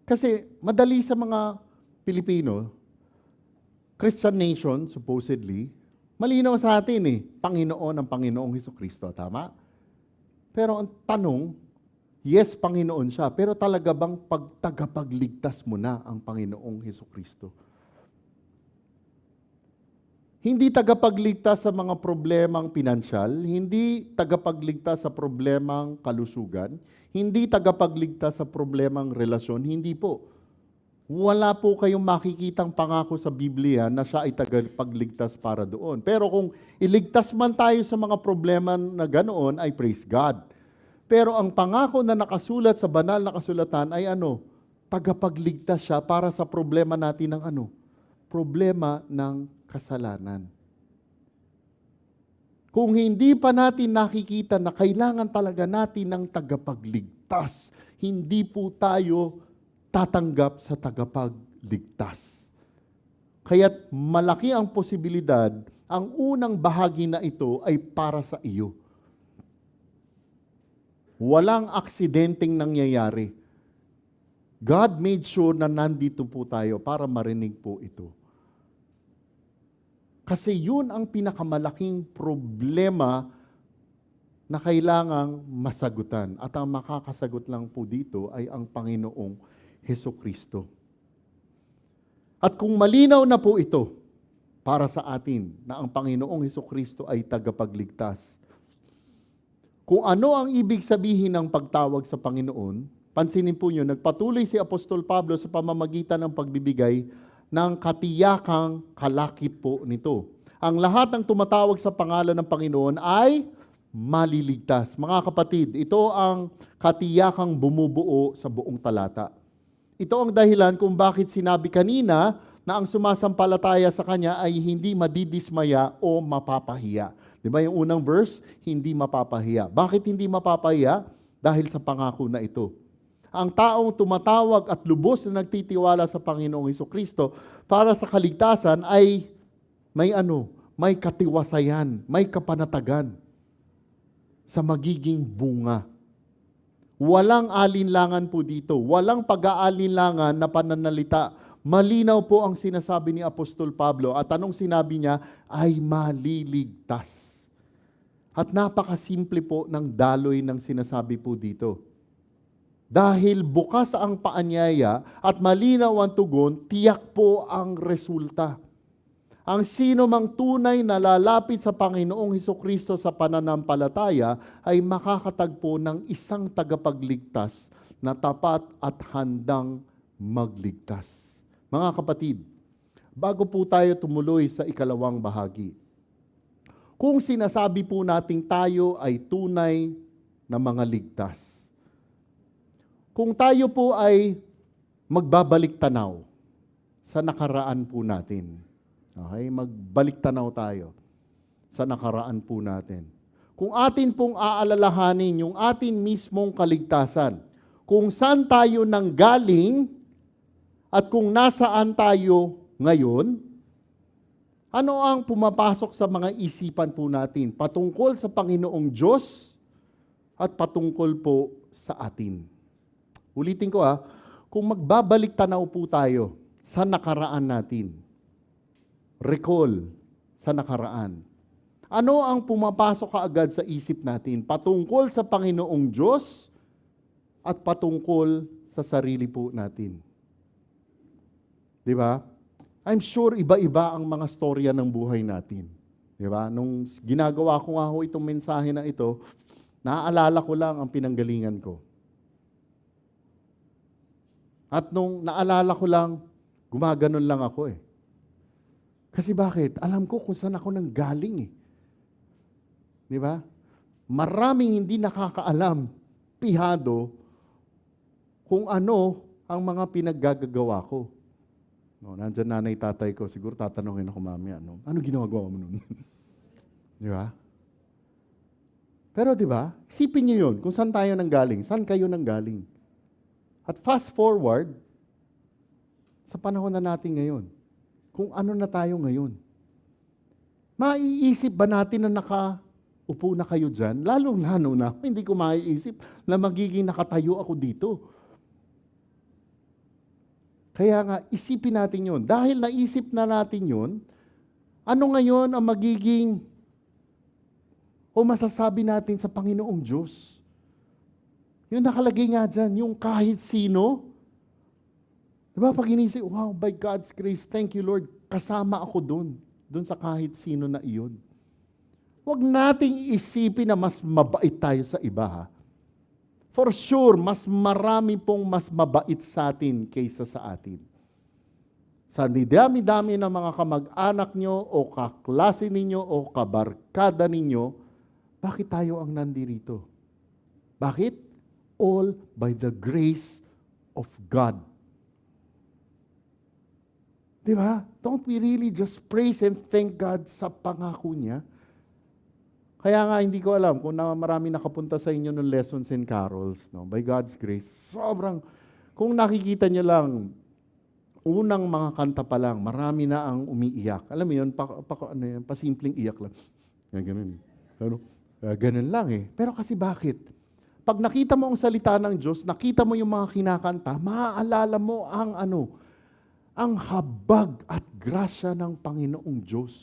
Kasi madali sa mga Pilipino, Christian nation, supposedly, malinaw sa atin Panginoon ang Panginoong Hesukristo, tama? Pero ang tanong, yes, Panginoon siya, pero talaga bang pagtagapagligtas mo na ang Panginoong Hesukristo? Hindi tagapagligtas sa mga problemang pinansyal, hindi tagapagligtas sa problemang kalusugan, hindi tagapagligtas sa problemang relasyon, hindi po. Wala po kayong makikitang pangako sa Biblia na siya ay tagapagligtas para doon. Pero kung iligtas man tayo sa mga problema na ganoon, ay praise God. Pero ang pangako na nakasulat sa banal na kasulatan ay tagapagligtas siya para sa problema natin ng problema ng kasalanan. Kung hindi pa natin nakikita na kailangan talaga natin ng tagapagligtas, hindi po tayo tatanggap sa tagapagligtas. Kaya't malaki ang posibilidad, ang unang bahagi na ito ay para sa iyo. Walang aksidenteng nangyayari. God made sure na nandito po tayo para marinig po ito. Kasi yun ang pinakamalaking problema na kailangang masagutan. At ang makakasagot lang po dito ay ang Panginoong Hesukristo. At kung malinaw na po ito para sa atin na ang Panginoong Hesukristo ay tagapagligtas, kung ano ang ibig sabihin ng pagtawag sa Panginoon, pansinin po nyo, nagpatuloy si Apostol Pablo sa pamamagitan ng pagbibigay ng katiyakang kalakip po nito. Ang lahat ng tumatawag sa pangalan ng Panginoon ay maliligtas. Mga kapatid, ito ang katiyakang bumubuo sa buong talata. Ito ang dahilan kung bakit sinabi kanina na ang sumasampalataya sa Kanya ay hindi madidismaya o mapapahiya. Di ba yung unang verse? Hindi mapapahiya. Bakit hindi mapapahiya? Dahil sa pangako na ito. Ang taong tumatawag at lubos na nagtitiwala sa Panginoong Hesukristo para sa kaligtasan ay may katiwasayan, may kapanatagan sa magiging bunga. Walang alinlangan po dito. Walang pag-aalinlangan na pananalita. Malinaw po ang sinasabi ni Apostol Pablo. At anong sinabi niya? Ay maliligtas. At napakasimple po ng daloy ng sinasabi po dito. Dahil bukas ang paanyaya at malinaw ang tugon, tiyak po ang resulta. Ang sino mang tunay na lalapit sa Panginoong Hesukristo sa pananampalataya ay makakatagpo ng isang tagapagligtas na tapat at handang magligtas. Mga kapatid, bago po tayo tumuloy sa ikalawang bahagi, kung sinasabi po nating tayo ay tunay na mga ligtas, kung tayo po ay magbabalik tanaw sa nakaraan po natin, okay, magbalik tanaw tayo sa nakaraan po natin. Kung atin pong aalalahanin yung atin mismong kaligtasan, kung saan tayo nanggaling at kung nasaan tayo ngayon, ano ang pumapasok sa mga isipan po natin patungkol sa Panginoong Diyos at patungkol po sa atin? Ulitin ko kung magbabalik tanaw po tayo sa nakaraan natin, recall sa nakaraan, ano ang pumapasok kaagad sa isip natin patungkol sa Panginoong Diyos at patungkol sa sarili po natin? Di ba? I'm sure iba-iba ang mga storya ng buhay natin. Di ba? Nung ginagawa ko nga ho itong mensahe na ito, naaalala ko lang ang pinanggalingan ko. At nung naalala ko lang, gumaganon lang ako eh. Kasi bakit? Alam ko kung saan ako nang galing eh. Di ba? Maraming hindi nakakaalam, pihado, kung ano ang mga pinaggagawa ko. No, nandyan nanay, tatay ko, siguro tatanungin ako mamaya, ano ginagawa mo nun? Di ba? Pero di ba, isipin niyo yun, kung saan tayo nang galing, saan kayo nang galing. At fast forward, sa panahon na natin ngayon, kung ano na tayo ngayon. Maiisip ba natin na nakaupo na kayo dyan? Lalong-lalo na, hindi ko maiisip na magiging nakatayo ako dito. Kaya nga, isipin natin yun. Dahil naisip na natin yun, ano ngayon ang magiging o masasabi natin sa Panginoong Diyos? Yung nakalagay nga dyan, yung kahit sino. Diba pag inisip, wow, by God's grace, thank you Lord, kasama ako doon sa kahit sino na iyon. Huwag nating isipin na mas mabait tayo sa iba ha. For sure, mas marami pong mas mabait sa atin kaysa sa atin. Sa dami-dami ng mga kamag-anak nyo o kaklase ninyo o kabarkada ninyo, bakit tayo ang nandirito? Bakit? All by the grace of God. Di ba? Don't we really just praise and thank God sa pangako niya? Kaya nga, hindi ko alam kung marami nakapunta sa inyo ng lessons and carols. No? By God's grace, sobrang, kung nakikita niyo lang, unang mga kanta pa lang, marami na ang umiiyak. Alam mo yun, pasimpleng iyak lang. Ganun. Ganun lang eh. Pero kasi bakit? Pag nakita mo ang salita ng Diyos, nakita mo yung mga kinakanta, maaalala mo ang habag at grasya ng Panginoong Diyos.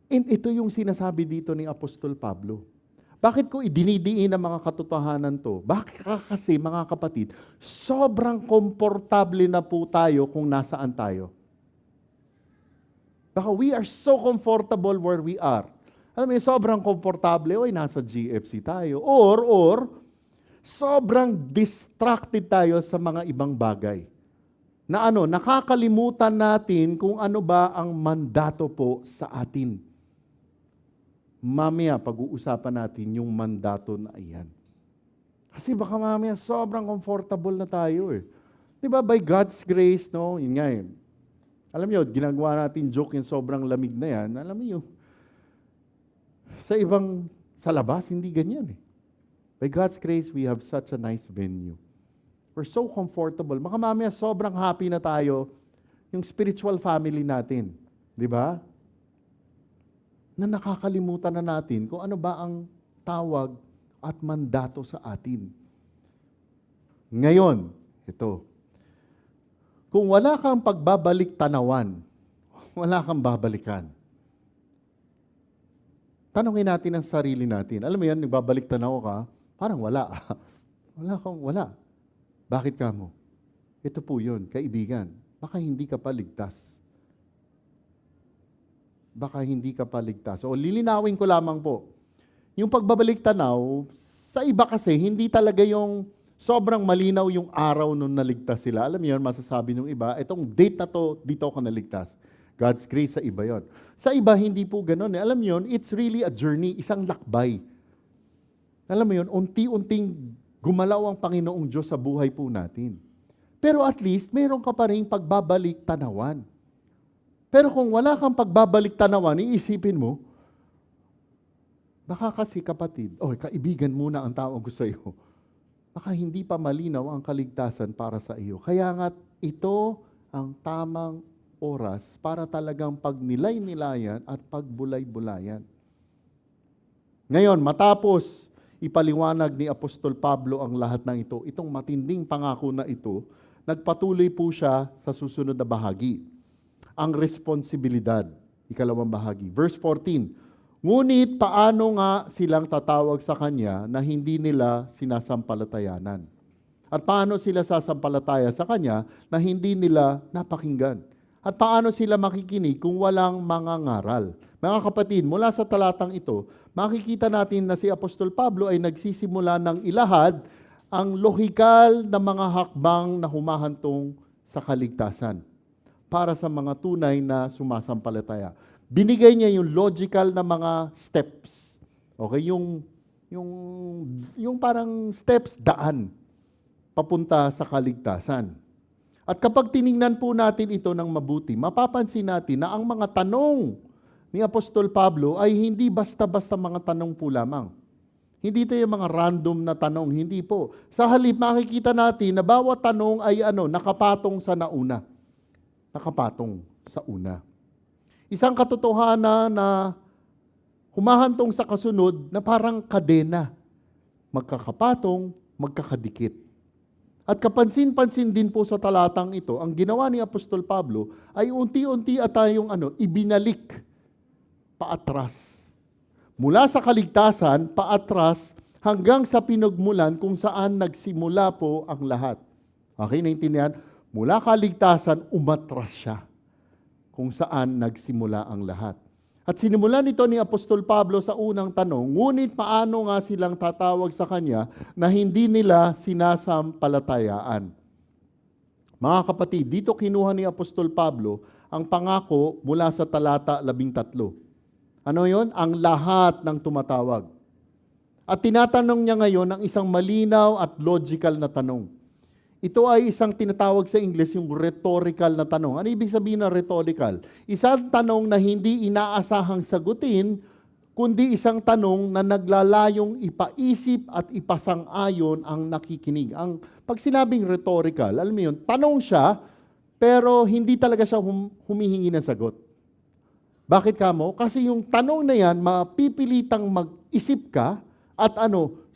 And ito yung sinasabi dito ni Apostol Pablo. Bakit ko idinidiin ang mga katotohanan to? Bakit kasi mga kapatid, sobrang komportable na po tayo kung nasaan tayo. Baka we are so comfortable where we are. Alam mo, sobrang komportable, nasa GFC tayo. Or sobrang distracted tayo sa mga ibang bagay. Na nakakalimutan natin kung ano ba ang mandato po sa atin. Mamaya, pag-uusapan natin yung mandato na iyan. Kasi baka mamaya, sobrang comfortable na tayo eh. Di ba, by God's grace, no? Yun nga eh. Alam niyo, ginagawa natin joke yung sobrang lamig na yan. Alam niyo, sa labas, hindi ganyan eh. By God's grace, we have such a nice venue. We're so comfortable. Baka mamaya, sobrang happy na tayo yung spiritual family natin. Di ba? Na nakakalimutan na natin kung ano ba ang tawag at mandato sa atin. Ngayon, ito. Kung wala kang pagbabalik tanawan, wala kang babalikan. Tanungin natin ang sarili natin. Alam mo yan, nagbabalik tanaw ka, parang wala. Wala. Bakit ka mo? Ito po yun, kaibigan. Baka hindi ka pa ligtas. O lilinawin ko lamang po. Yung pagbabalik tanaw, sa iba kasi, hindi talaga yung sobrang malinaw yung araw nung naligtas sila. Alam mo yun, masasabi ng iba, itong date na to, dito ako naligtas. God's grace sa iba yon. Sa iba, hindi po ganun. Alam mo yun, it's really a journey, isang lakbay. Alam mo yun, unti-unting gumalaw ang Panginoong Diyos sa buhay po natin. Pero at least, mayroon ka pa rin pagbabalik tanawan. Pero kung wala kang pagbabalik tanawan, iisipin mo, baka kasi kapatid, kaibigan muna ang tawag ko sa iyo. Baka hindi pa malinaw ang kaligtasan para sa iyo. Kaya nga, ito ang tamang oras para talagang pagnilay-nilayan at pagbulay-bulayan. Ngayon, matapos ipaliwanag ni Apostol Pablo ang lahat ng ito. Itong matinding pangako na ito, nagpatuloy po siya sa susunod na bahagi. Ang responsibilidad, ikalawang bahagi. Verse 14, ngunit paano nga silang tatawag sa Kanya na hindi nila sinasampalatayanan? At paano sila sasampalataya sa Kanya na hindi nila napakinggan? At paano sila makikinig kung walang mangangaral? Mga kapatid, mula sa talatang ito, makikita natin na si Apostol Pablo ay nagsisimula ng ilahad ang lohikal na mga hakbang na humahantong sa kaligtasan para sa mga tunay na sumasampalataya. Binigay niya yung logical na mga steps. Okay, yung parang steps, daan papunta sa kaligtasan. At kapag tiningnan po natin ito ng mabuti, mapapansin natin na ang mga tanong ni Apostol Pablo ay hindi basta-basta mga tanong po lamang. Hindi ito yung mga random na tanong, hindi po. Sa halip, makikita natin na bawat tanong ay nakapatong sa nauna. Nakapatong sa una. Isang katotohanan na humahantong sa kasunod na parang kadena. Magkakapatong, magkakadikit. At kapansin-pansin din po sa talatang ito, ang ginawa ni Apostol Pablo ay unti-unti at tayong ibinalik paatras. Mula sa kaligtasan, paatras hanggang sa pinagmulan kung saan nagsimula po ang lahat. Okay, naintindihan? Mula kaligtasan, umatras siya kung saan nagsimula ang lahat. At sinimulan nito ni Apostol Pablo sa unang tanong, ngunit paano nga silang tatawag sa Kanya na hindi nila sinasampalatayaan? Mga kapatid, dito kinuha ni Apostol Pablo ang pangako mula sa talata 13. Ano yon? Ang lahat ng tumatawag. At tinatanong niya ngayon ang isang malinaw at logical na tanong. Ito ay isang tinatawag sa English yung rhetorical na tanong. Ano ibig sabihin ng rhetorical? Isang tanong na hindi inaasahang sagutin, kundi isang tanong na naglalayong ipaisip at ipasang-ayon ang nakikinig. Pag sinabing rhetorical, alam mo yun, tanong siya, pero hindi talaga siya humihingi ng sagot. Bakit kamo? Kasi yung tanong na yan, mapipilitang mag-isip ka at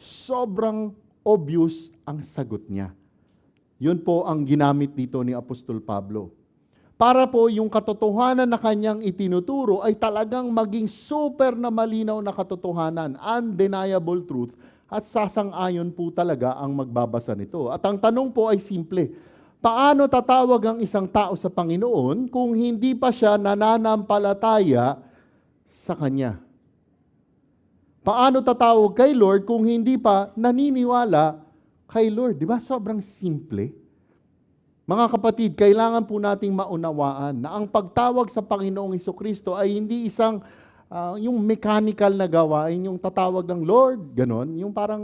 sobrang obvious ang sagot niya. Yun po ang ginamit dito ni Apostol Pablo. Para po yung katotohanan na kanyang itinuturo ay talagang maging super na malinaw na katotohanan, undeniable truth, at sasang-ayon po talaga ang magbabasa nito. At ang tanong po ay simple, paano tatawag ang isang tao sa Panginoon kung hindi pa siya nananampalataya sa Kanya? Paano tatawag kay Lord kung hindi pa naniniwala kay Lord? Di ba? Sobrang simple. Mga kapatid, kailangan po nating maunawaan na ang pagtawag sa Panginoong Hesukristo ay hindi isang yung mechanical na gawain, yung tatawag ng Lord, ganon, yung parang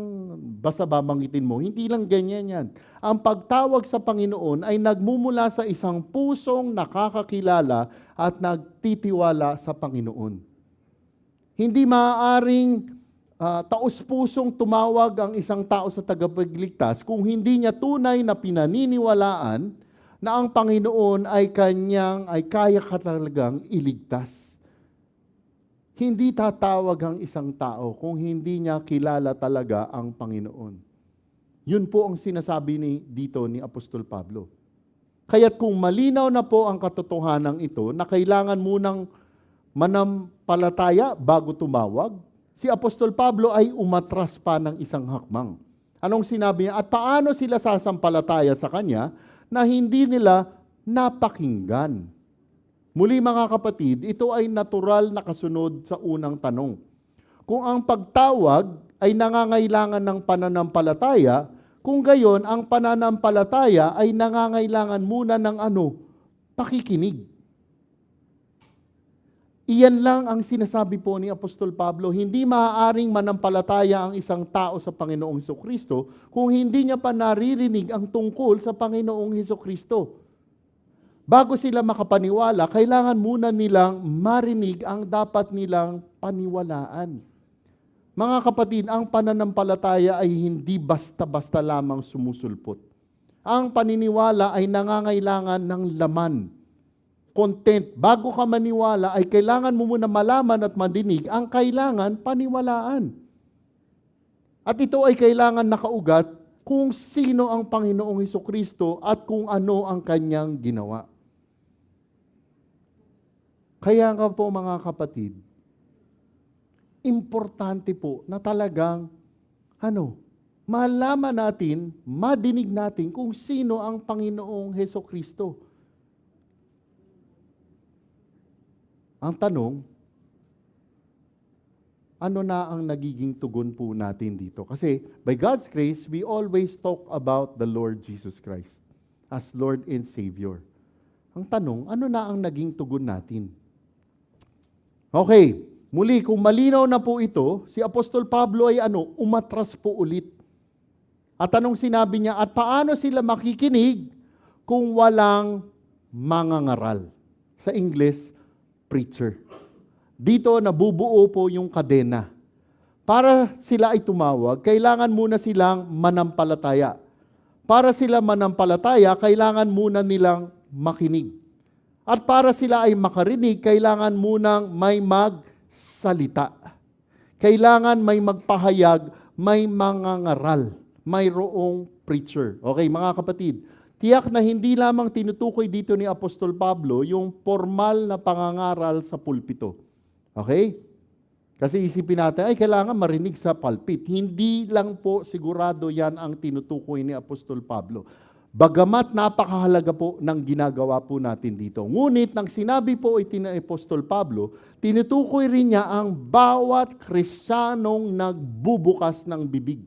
basta babanggitin mo. Hindi lang ganyan yan. Ang pagtawag sa Panginoon ay nagmumula sa isang pusong nakakakilala at nagtitiwala sa Panginoon. Hindi maaaring taos-pusong tumawag ang isang tao sa tagapagligtas kung hindi niya tunay na pinaniniwalaan na ang Panginoon ay kaya ka talagang iligtas. Hindi tatawag ang isang tao kung hindi niya kilala talaga ang Panginoon. Yun po ang sinasabi dito ni Apostol Pablo. Kaya't kung malinaw na po ang katotohanan ito na kailangan munang manampalataya bago tumawag, si Apostol Pablo ay umatras pa ng isang hakbang. Anong sinabi niya? At paano sila sasampalataya sa Kanya na hindi nila napakinggan? Muli mga kapatid, ito ay natural na kasunod sa unang tanong. Kung ang pagtawag ay nangangailangan ng pananampalataya, kung gayon ang pananampalataya ay nangangailangan muna ng pakikinig. Iyan lang ang sinasabi po ni Apostol Pablo, hindi maaaring manampalataya ang isang tao sa Panginoong Hesukristo kung hindi niya pa naririnig ang tungkol sa Panginoong Hesukristo. Bago sila makapaniwala, kailangan muna nilang marinig ang dapat nilang paniwalaan. Mga kapatid, ang pananampalataya ay hindi basta-basta lamang sumusulpot. Ang paniniwala ay nangangailangan ng laman, content. Bago ka maniwala, ay kailangan mo muna malaman at mandinig ang kailangan paniwalaan. At ito ay kailangan nakaugat kung sino ang Panginoong Hesukristo at kung ano ang kanyang ginawa. Kaya nga po mga kapatid, importante po na talagang malaman natin, madinig natin kung sino ang Panginoong Hesukristo. Ang tanong, ano na ang nagiging tugon po natin dito? Kasi by God's grace, we always talk about the Lord Jesus Christ as Lord and Savior. Ang tanong, ano na ang naging tugon natin? Okay, muli, kung malinaw na po ito, si Apostol Pablo ay umatras po ulit. At anong sinabi niya? At paano sila makikinig kung walang mangangaral? Sa English, preacher. Dito nabubuo po yung kadena. Para sila ay tumawag, kailangan muna silang manampalataya. Para sila manampalataya, kailangan muna nilang makinig. At para sila ay makarinig, kailangan munang may magsalita. Kailangan may magpahayag, may mangangaral, mayroong preacher. Okay, mga kapatid, tiyak na hindi lamang tinutukoy dito ni Apostol Pablo yung formal na pangangaral sa pulpito. Okay? Kasi isipin natin, kailangan marinig sa pulpit. Hindi lang po sigurado yan ang tinutukoy ni Apostol Pablo. Bagamat napakahalaga po ng ginagawa po natin dito. Ngunit nang sinabi po ni Apostol Pablo, tinutukoy rin niya ang bawat Kristiyanong nagbubukas ng bibig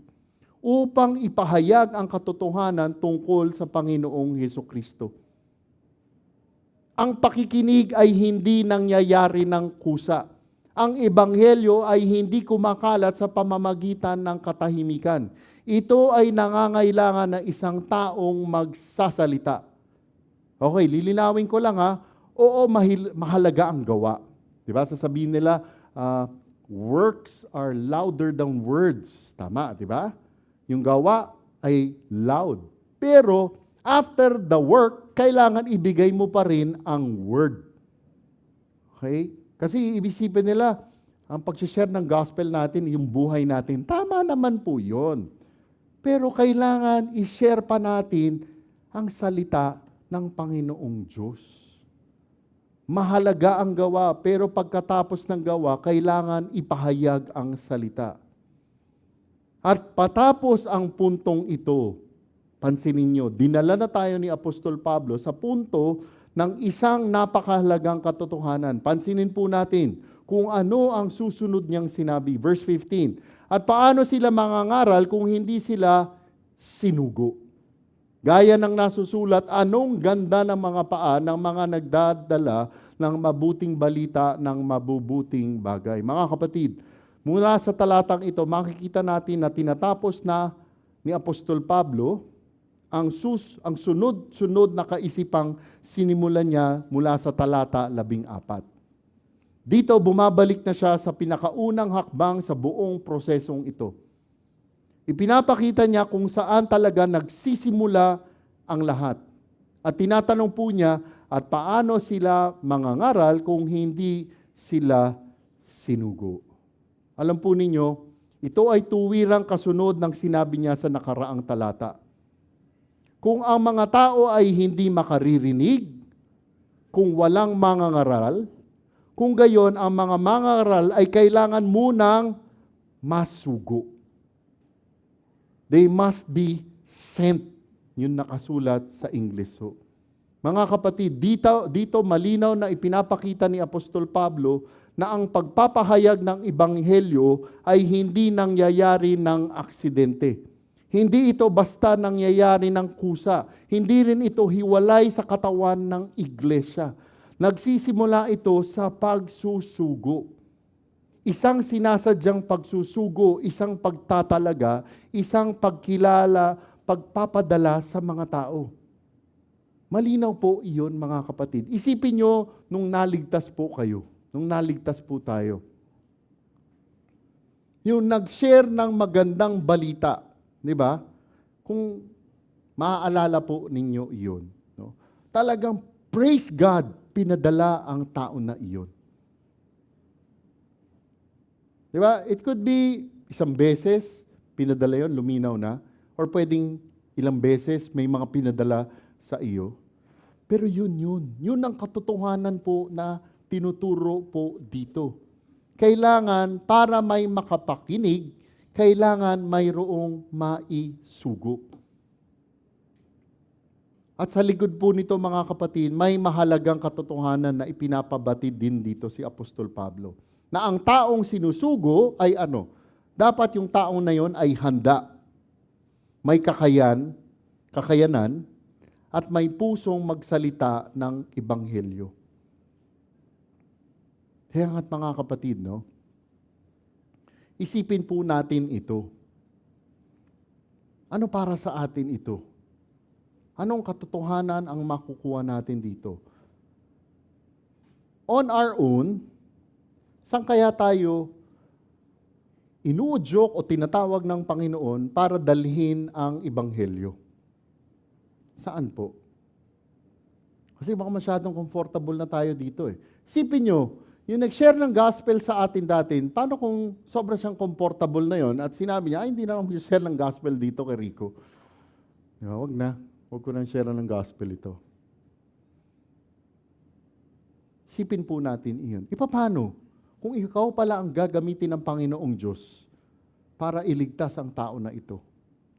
upang ipahayag ang katotohanan tungkol sa Panginoong Hesukristo. Ang pakikinig ay hindi nangyayari ng kusa. Ang ebanghelyo ay hindi kumakalat sa pamamagitan ng katahimikan. Ito ay nangangailangan ng isang taong magsasalita. Okay, lilinawin ko lang Oo, mahalaga ang gawa. Diba? Sasabihin nila, works are louder than words. Tama, diba? Yung gawa ay loud. Pero after the work, kailangan ibigay mo pa rin ang word. Okay? Kasi ibisipin nila, ang pag-share ng gospel natin, yung buhay natin, tama naman po yun. Pero kailangan i-share pa natin ang salita ng Panginoong Diyos. Mahalaga ang gawa, pero pagkatapos ng gawa, kailangan ipahayag ang salita. At patapos ang puntong ito, pansinin nyo, dinala na tayo ni Apostol Pablo sa punto ng isang napakahalagang katotohanan. Pansinin po natin kung ano ang susunod niyang sinabi. Verse 15, at paano sila mangangaral kung hindi sila sinugo? Gaya ng nasusulat, anong ganda ng mga paa ng mga nagdadala ng mabuting balita ng mabubuting bagay. Mga kapatid, mula sa talatang ito, makikita natin na tinatapos na ni Apostol Pablo ang sunod-sunod na kaisipang sinimulan niya mula sa talata 14. Dito, bumabalik na siya sa pinakaunang hakbang sa buong prosesong ito. Ipinapakita niya kung saan talaga nagsisimula ang lahat. At tinatanong po niya, at paano sila mangangaral kung hindi sila sinugo? Alam po ninyo, ito ay tuwirang kasunod ng sinabi niya sa nakaraang talata. Kung ang mga tao ay hindi makaririnig, kung walang mangangaral, kung gayon, ang mga mangangaral ay kailangan munang masugo. They must be sent. Yun nakasulat sa English. Mga kapatid, dito malinaw na ipinapakita ni Apostol Pablo na ang pagpapahayag ng ebanghelyo ay hindi nangyayari ng aksidente. Hindi ito basta nangyayari ng kusa. Hindi rin ito hiwalay sa katawan ng iglesia. Nagsisimula ito sa pagsusugo. Isang sinasadyang pagsusugo, isang pagtatalaga, isang pagkilala, pagpapadala sa mga tao. Malinaw po iyon, mga kapatid. Isipin nyo nung naligtas po kayo, nung naligtas po tayo. Yung nag-share ng magandang balita, di ba? Kung maaalala po ninyo iyon. No? Talagang praise God, pinadala ang tao na iyon. Di ba? It could be isang beses, pinadala yon, luminaw na. Or pwedeng ilang beses may mga pinadala sa iyo. Pero yun. Yun ang katotohanan po na tinuturo po dito. Kailangan, para may makapakinig, kailangan mayroong maisugo. At sa likod po nito mga kapatid, may mahalagang katotohanan na ipinapabatid din dito si Apostol Pablo. Na ang taong sinusugo ay ano? Dapat yung taong na yon ay handa. May kakayanan, at may pusong magsalita ng ebanghelyo. Kaya nga't mga kapatid, no? Isipin po natin ito. Ano para sa atin ito? Anong katotohanan ang makukuha natin dito? On our own, saan kaya tayo inuudyok o tinatawag ng Panginoon para dalhin ang ebanghelyo? Saan po? Kasi baka masyadong comfortable na tayo dito eh. Isipin nyo, yung nag-share ng gospel sa atin dati, paano kung sobra siyang comfortable na yon at sinabi niya, ay hindi na ako share ng gospel dito kay Rico. Wag na. Huwag ko nang share ng gospel ito. Isipin po natin iyon. Paano? Kung ikaw pala ang gagamitin ng Panginoong Diyos para iligtas ang tao na ito.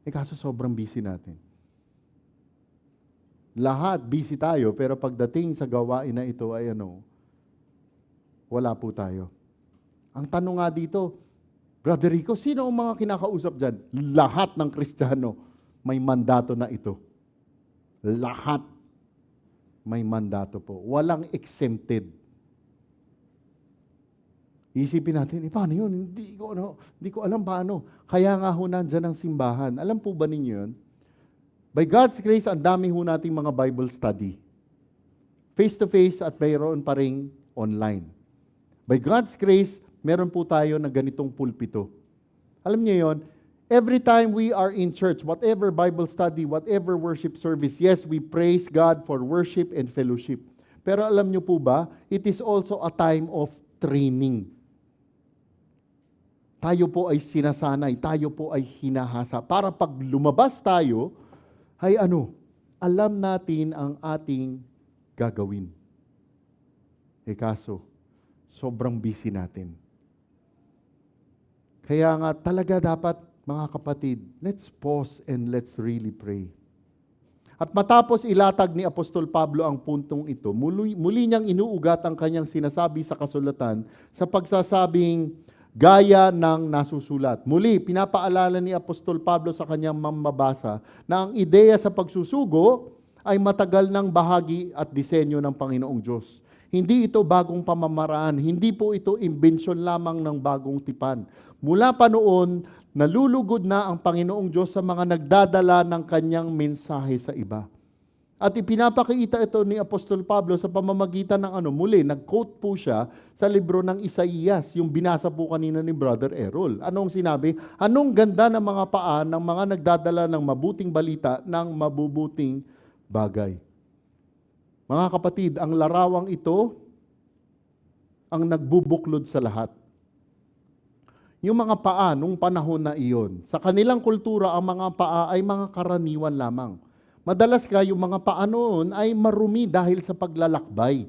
Kaso sobrang busy natin. Lahat busy tayo, pero pagdating sa gawain na ito ay wala po tayo. Ang tanong nga dito, Brother Rico, sino ang mga kinakausap dyan? Lahat ng Kristiyano may mandato na ito. Lahat may mandato po. Walang exempted. Isipin natin, paano yun? Hindi ko alam paano. Kaya nga ho nandyan ang simbahan. Alam po ba ninyo yun? By God's grace, ang dami ho nating mga Bible study. Face-to-face at mayroon pa ring online. By God's grace, meron po tayo na ganitong pulpito. Alam niyo yon? Every time we are in church, whatever Bible study, whatever worship service, yes, we praise God for worship and fellowship. Pero alam niyo po ba, it is also a time of training. Tayo po ay sinasanay, tayo po ay hinahasa. Para pag lumabas tayo, ay alam natin ang ating gagawin. Kaso, sobrang busy natin. Kaya nga talaga dapat, mga kapatid, let's pause and let's really pray. At matapos ilatag ni Apostol Pablo ang puntong ito, muli niyang inuugat ang kanyang sinasabi sa kasulatan sa pagsasabing gaya ng nasusulat. Muli, pinapaalala ni Apostol Pablo sa kanyang mamabasa na ang ideya sa pagsusugo ay matagal ng bahagi at disenyo ng Panginoong Diyos. Hindi ito bagong pamamaraan, hindi po ito imbensyon lamang ng bagong tipan. Mula pa noon, nalulugod na ang Panginoong Diyos sa mga nagdadala ng kanyang mensahe sa iba. At ipinapakita ito ni Apostol Pablo sa pamamagitan ng muli, nag-quote po siya sa libro ng Isaías, yung binasa po kanina ni Brother Errol. Anong sinabi? Anong ganda ng mga paa ng mga nagdadala ng mabuting balita ng mabubuting bagay. Mga kapatid, ang larawang ito ang nagbubuklod sa lahat. Yung mga paa nung panahon na iyon, sa kanilang kultura, ang mga paa ay mga karaniwan lamang. Madalas yung mga paa noon ay marumi dahil sa paglalakbay.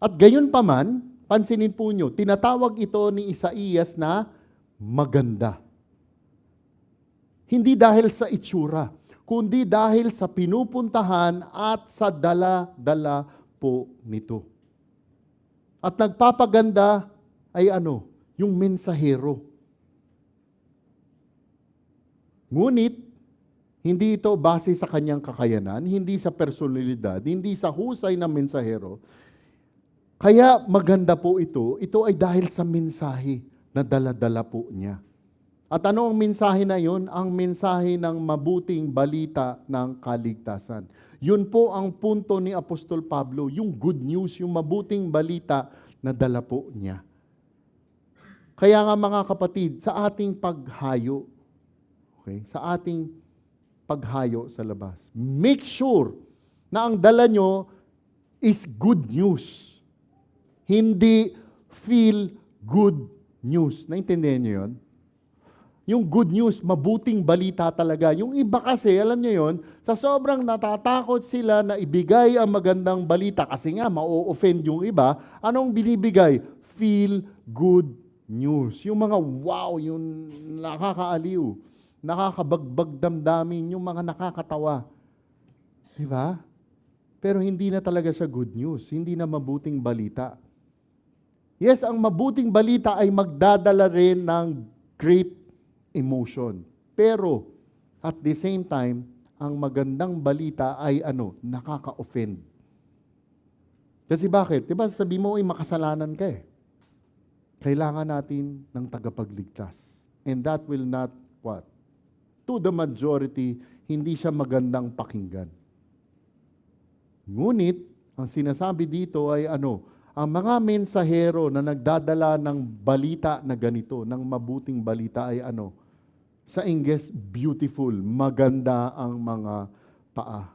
At gayon pa man, pansinin po nyo, tinatawag ito ni Isaías na maganda. Hindi dahil sa itsura, kundi dahil sa pinupuntahan at sa dala-dala po nito. At nagpapaganda ay yung mensahero. Ngunit, hindi ito base sa kanyang kakayanan, hindi sa personalidad, hindi sa husay ng mensahero. Kaya maganda po ito ay dahil sa mensahe na dala-dala po niya. At ano ang mensahe na yun? Ang mensahe ng mabuting balita ng kaligtasan. Yun po ang punto ni Apostol Pablo, yung good news, yung mabuting balita na dala po niya. Kaya nga mga kapatid, sa ating paghayo, sa ating paghayo sa labas, make sure na ang dala nyo is good news. Hindi feel good news. Naintindihan nyo yun? Yung good news, mabuting balita talaga. Yung iba kasi, alam niyo yon, sa sobrang natatakot sila na ibigay ang magandang balita kasi nga, ma-offend yung iba, anong binibigay? Feel good news. Yung mga wow, yung nakakaaliw, nakakabagbag damdamin, yung mga nakakatawa. Diba? Pero hindi na talaga siya good news. Hindi na mabuting balita. Yes, ang mabuting balita ay magdadala rin ng great emotion. Pero, at the same time, ang magandang balita ay nakaka-offend. Kasi bakit? Diba sabi mo, makasalanan ka eh. Kailangan natin ng tagapagligtas. And that will not, what? To the majority, hindi siya magandang pakinggan. Ngunit, ang sinasabi dito ay ang mga mensahero na nagdadala ng balita na ganito, ng mabuting balita ay sa Ingles, beautiful, maganda ang mga paa.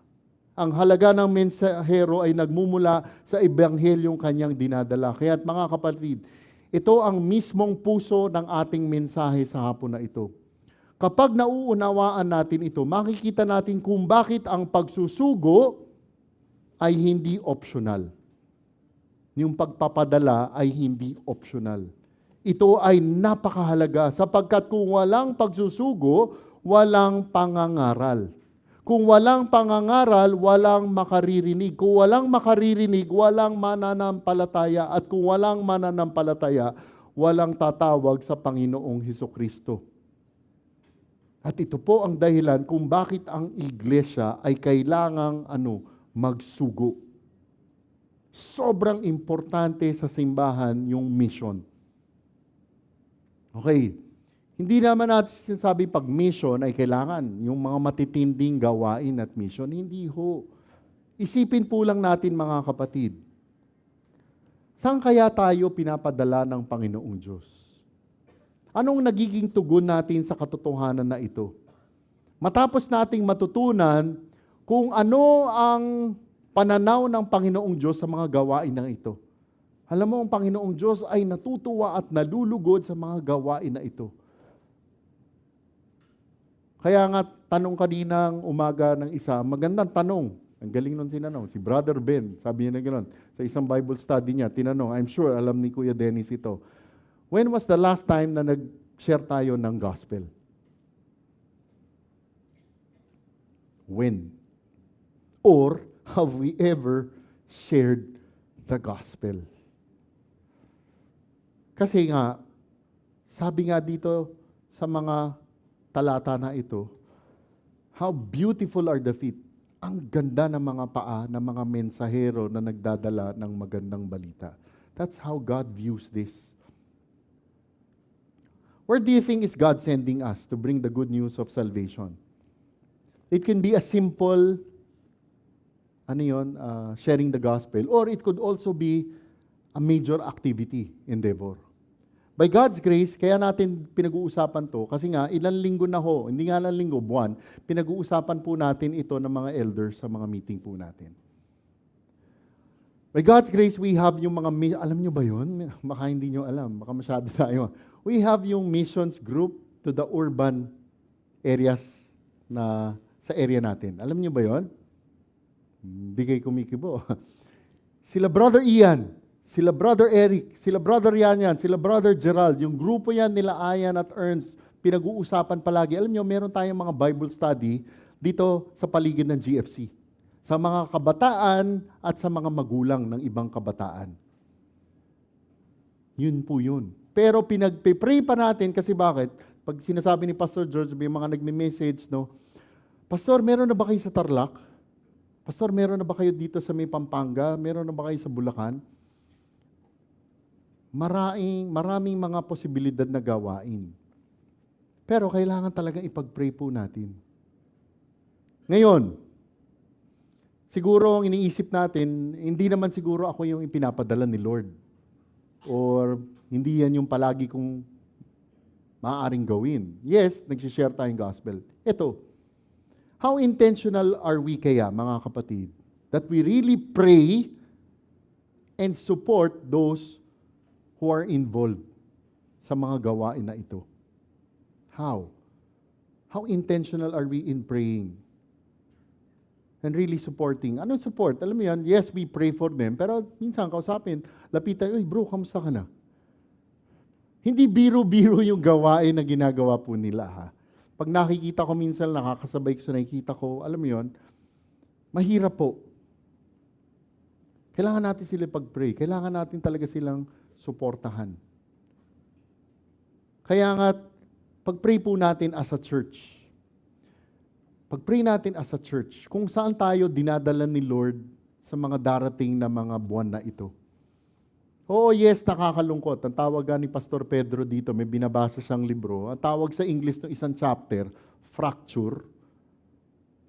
Ang halaga ng mensahero ay nagmumula sa ebanghelyong kanyang dinadala. Kaya't mga kapatid, ito ang mismong puso ng ating mensahe sa hapon na ito. Kapag nauunawaan natin ito, makikita natin kung bakit ang pagsusugo ay hindi optional. Yung pagpapadala ay hindi optional. Ito ay napakahalaga sapagkat kung walang pagsusugo, walang pangangaral. Kung walang pangangaral, walang makaririnig. Kung walang makaririnig, walang mananampalataya. At kung walang mananampalataya, walang tatawag sa Panginoong Hesukristo. At ito po ang dahilan kung bakit ang iglesia ay kailangang magsugo. Sobrang importante sa simbahan yung mission. Okay, hindi naman natin sinasabi pag mission ay kailangan yung mga matitinding gawain at mission. Hindi ho. Isipin po lang natin mga kapatid. Saan kaya tayo pinapadala ng Panginoong Diyos? Anong nagiging tugon natin sa katotohanan na ito? Matapos nating matutunan kung ano ang pananaw ng Panginoong Diyos sa mga gawain ng ito. Alam mo, ang Panginoong Diyos ay natutuwa at nalulugod sa mga gawain na ito. Kaya nga, tanong kaninang umaga ng isa, magandang tanong. Ang galing nun sinanong, si Brother Ben, sabi niya na gano'n, sa isang Bible study niya, tinanong, I'm sure alam ni Kuya Dennis ito, when was the last time na nag-share tayo ng gospel? When? Or have we ever shared the gospel? Kasi nga, sabi nga dito sa mga talata na ito, how beautiful are the feet. Ang ganda ng mga paa ng mga mensahero na nagdadala ng magandang balita. That's how God views this. Where do you think is God sending us to bring the good news of salvation? It can be a simple, sharing the gospel, or it could also be a major activity, endeavor. By God's grace, kaya natin pinag-uusapan to, kasi nga, ilang linggo na ho, hindi nga lang linggo, buwan, pinag-uusapan po natin ito ng mga elders sa mga meeting po natin. By God's grace, we have yung mga, alam nyo ba yun? Baka hindi nyo alam, baka masyado tayo. We have yung missions group to the urban areas na sa area natin. Alam nyo ba yun? Bigay kumikibo. Sila Brother Ian, sila Brother Eric, sila Brother Yanyan, sila Brother Gerald, yung grupo yan nila Ayan at Ernst, pinag-uusapan palagi. Alam nyo, meron tayong mga Bible study dito sa paligid ng GFC. Sa mga kabataan at sa mga magulang ng ibang kabataan. Yun po yun. Pero pinag-pray pa natin kasi bakit? Pag sinasabi ni Pastor George, may mga nagme-message, Pastor, meron na ba kayo sa Tarlac? Pastor, meron na ba kayo dito sa may Pampanga? Meron na ba kayo sa Bulacan? Maraming mga posibilidad na gawain. Pero kailangan talaga ipag-pray po natin. Ngayon, siguro ang iniisip natin, hindi naman siguro ako yung ipinapadala ni Lord. Or hindi yan yung palagi kong maaaring gawin. Yes, nagsishare tayong gospel. Ito, how intentional are we kaya, mga kapatid, that we really pray and support those who are involved sa mga gawain na ito? How? How intentional are we in praying? And really supporting. Anong support? Alam mo yan, yes, we pray for them, pero minsan kausapin, lapitan, uy bro, kamusta ka na? Hindi biro-biro yung gawain na ginagawa po nila, ha? Pag nakikita ko minsan, nakakasabay ko sa nakikita ko, alam mo yon, mahirap po. Kailangan natin sila pag-pray. Kailangan natin talaga silang suportahan. Kaya nga, pag-pray po natin as a church. Pag-pray natin as a church, kung saan tayo dinadala ni Lord sa mga darating na mga buwan na ito. Oo, yes, nakakalungkot. Ang tawag ni Pastor Pedro dito, may binabasa siyang libro. Ang tawag sa English ng isang chapter, fracture.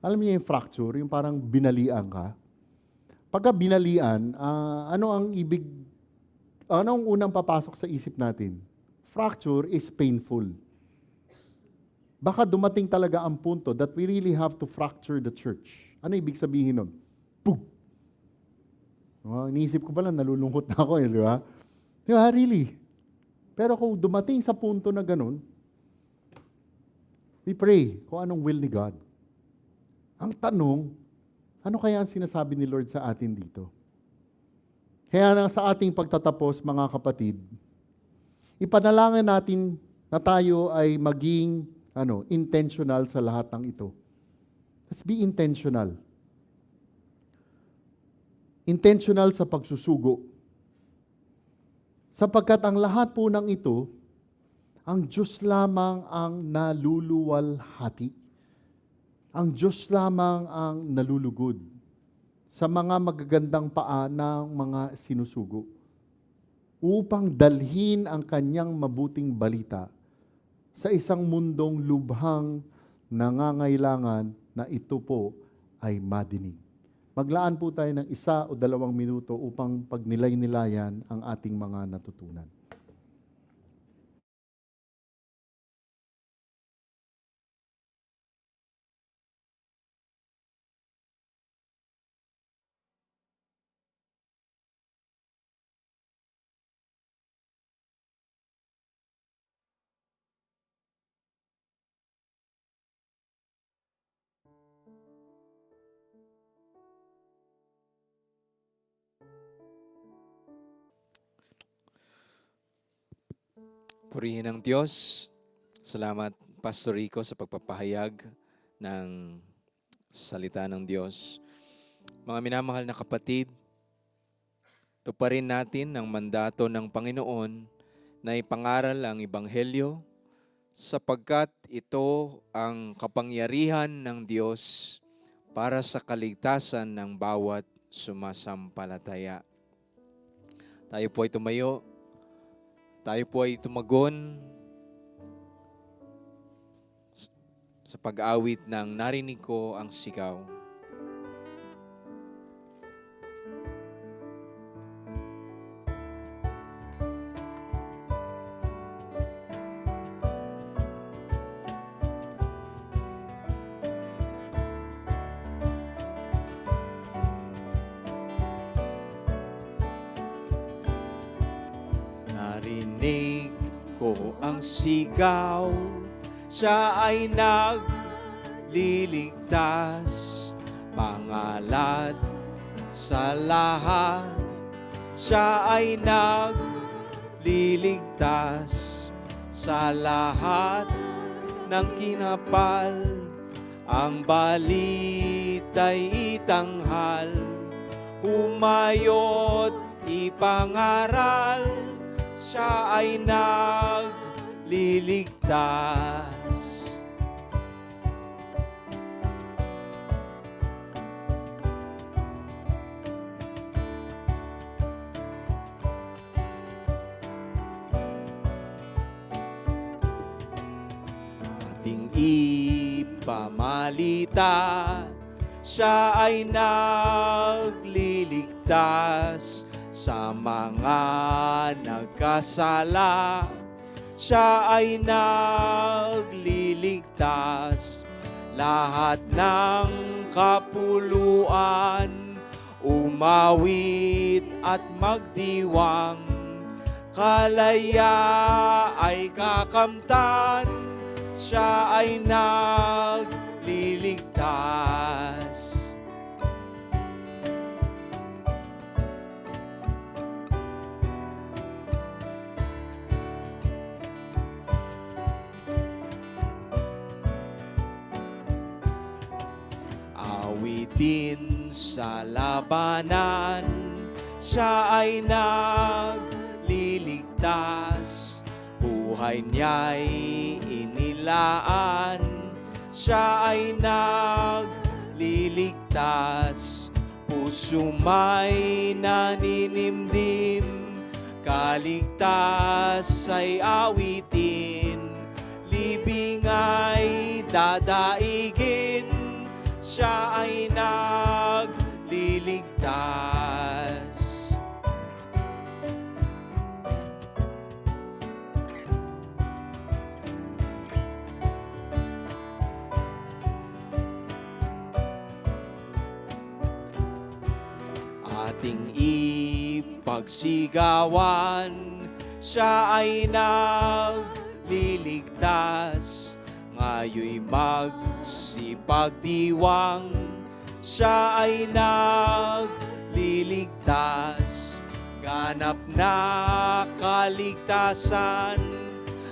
Alam niyo yung fracture? Yung parang binalian ka. Pagka binalian, ano ang unang papasok sa isip natin? Fracture is painful. Baka dumating talaga ang punto that we really have to fracture the church. Ano ibig sabihin nun? Boom! Iniisip ko pala, nalulungkot na ako, di ba? Di ba, really? Pero kung dumating sa punto na ganun, we pray kung anong will ni God. Ang tanong, ano kaya ang sinasabi ni Lord sa atin dito? Kaya na sa ating pagtatapos, mga kapatid, ipanalangin natin na tayo ay maging intentional sa lahat ng ito. Let's be intentional. Intentional sa pagsusugo. Sapagkat ang lahat po ng ito, ang Diyos lamang ang naluluwalhati. Ang Diyos lamang ang nalulugod sa mga magagandang paa ng mga sinusugo upang dalhin ang kanyang mabuting balita sa isang mundong lubhang nangangailangan na ito po ay madinig. Maglaan po tayo ng 1 o 2 minuto upang pagnilay-nilayan ang ating mga natutunan. Purihin ang Diyos. Salamat, Pastor Rico, sa pagpapahayag ng salita ng Diyos. Mga minamahal na kapatid, tuparin natin ang mandato ng Panginoon na ipangaral ang Ebanghelyo sapagkat ito ang kapangyarihan ng Diyos para sa kaligtasan ng bawat sumasampalataya. Tayo po ay tumayo. Tayo po ay tumagon sa pag-awit ng Narinig Ko Ang Sigaw. Narinig ko ang sigaw, siya ay nagliligtas, pangalat sa lahat, siya ay nagliligtas sa lahat ng kinapal, ang balita'y itanghal, humayot ipangaral, siya ay nagliligtas. Ating ipamalita, siya ay nagliligtas sa mga nagkasala, siya ay nagliligtas. Lahat ng kapuluan, umawit at magdiwang, kalaya ay kakamtan, siya ay nagliligtas. Awitin sa labanan, siya ay nagliligtas. Buhay niya'y inilaan, siya ay nagliligtas. Puso may naninimdim, kaligtas ay awitin. Libing ay dadaigin, siya ay nagliligtas. Ating ipagsigawan, siya ay nagliligtas. Ngayoy magsipagdiwang, siya ay nagliligtas. Ganap na kaligtasan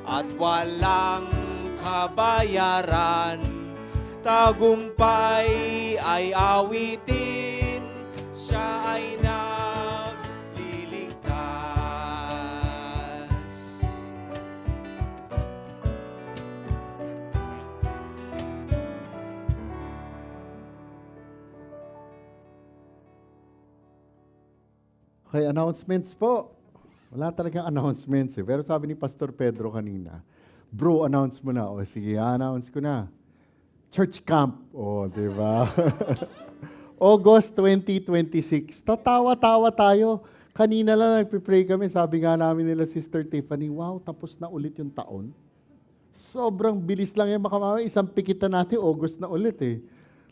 at walang kabayaran. Tagumpay ay awitin, siya ay nagliligtas. Okay, announcements po. Wala talagang announcements eh. Pero sabi ni Pastor Pedro kanina, bro, announce mo na. O sige, announce ko na. Church camp. O, di ba? August 2026. Tatawa-tawa tayo. Kanina lang nagpipray kami. Sabi nga namin nila, Sister Tiffany, wow, tapos na ulit yung taon. Sobrang bilis lang yan. Baka isang pikit na natin, August na ulit eh.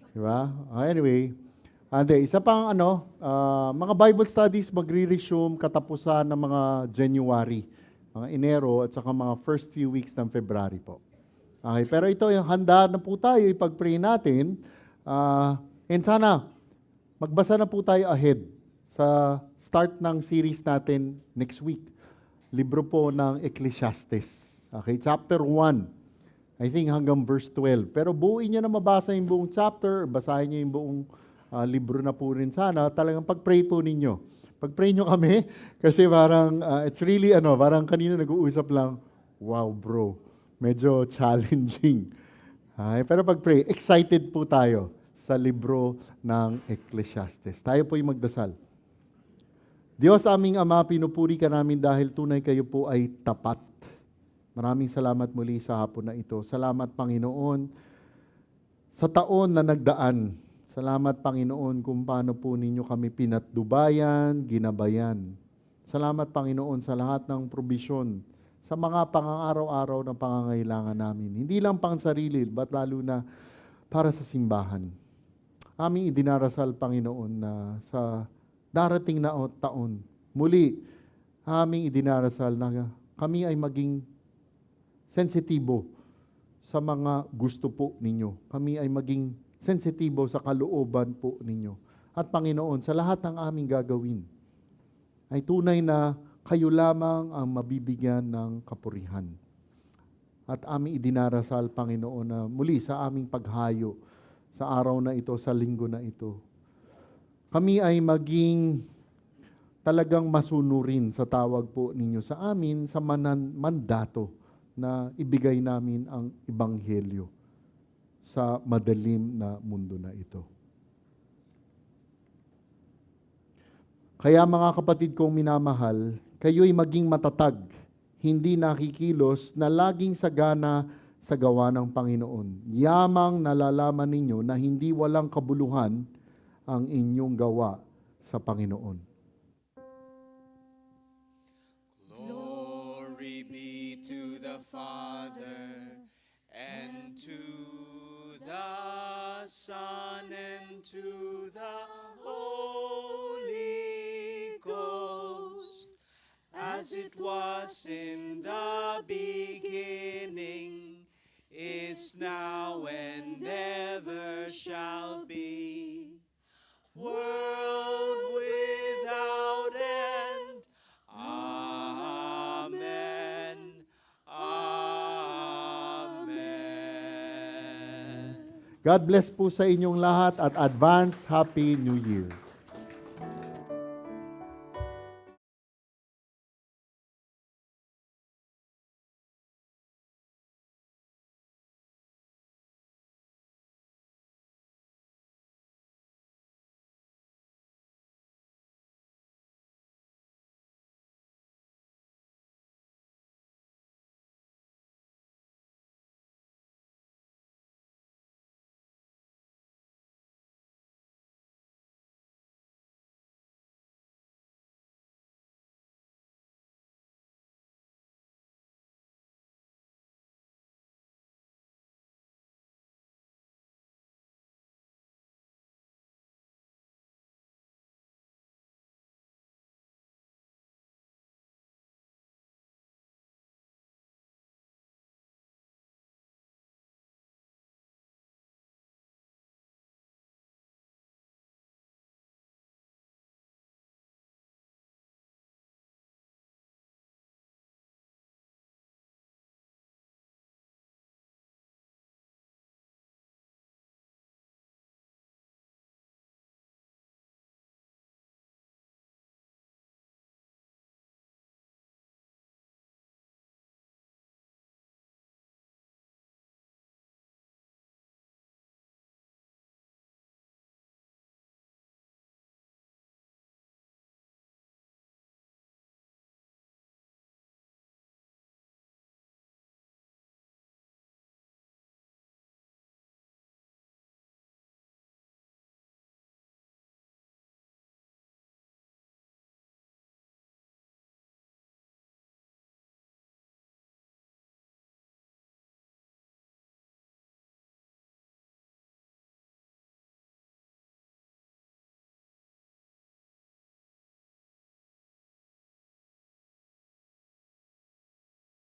Di ba? Anyway, isa pang mga Bible studies magre-resume katapusan ng mga January, mga Enero at saka mga first few weeks ng February po. Okay, pero ito yung handa na po tayo ipag-pray natin. And sana magbasa na po tayo ahead sa start ng series natin next week. Libro po ng Ecclesiastes. Okay, chapter 1. I think hanggang verse 12. Pero buuin niyo na mabasa yung buong chapter, basahin niyo yung buong libro na po rin sana, talagang pag-pray po ninyo. Pag-pray nyo kami, kasi parang, it's really, parang kanina nag-uusap lang, wow bro, medyo challenging. Pero pag-pray, excited po tayo sa libro ng Ecclesiastes. Tayo po yung magdasal. Diyos aming Ama, pinupuri ka namin dahil tunay kayo po ay tapat. Maraming salamat muli sa hapon na ito. Salamat Panginoon sa taon na nagdaan. Salamat, Panginoon, kung paano po ninyo kami pinatdubayan, ginabayan. Salamat, Panginoon, sa lahat ng probisyon, sa mga pang-araw-araw na pangangailangan namin. Hindi lang pang sarili, but lalo na para sa simbahan. Aming idinarasal, Panginoon, na sa darating na taon, muli, aming idinarasal na kami ay maging sensitibo sa mga gusto po ninyo. Kami ay maging sensitibo sa kalooban po ninyo. At Panginoon, sa lahat ng aming gagawin, ay tunay na kayo lamang ang mabibigyan ng kapurihan. At aming idinarasal, Panginoon, na muli sa aming paghayo sa araw na ito, sa linggo na ito, kami ay maging talagang masunurin sa tawag po ninyo sa amin sa mandato na ibigay namin ang Ebanghelyo sa madilim na mundo na ito. Kaya mga kapatid kong minamahal, kayo'y maging matatag, hindi nakikilos na laging sagana sa gawa ng Panginoon. Yamang nalalaman ninyo na hindi walang kabuluhan ang inyong gawa sa Panginoon. Glory be to the Father and to the Son and to the Holy Ghost, as it was in the beginning, is now and ever shall be, world without end. Amen. Amen. God bless po sa inyong lahat at advance Happy New Year.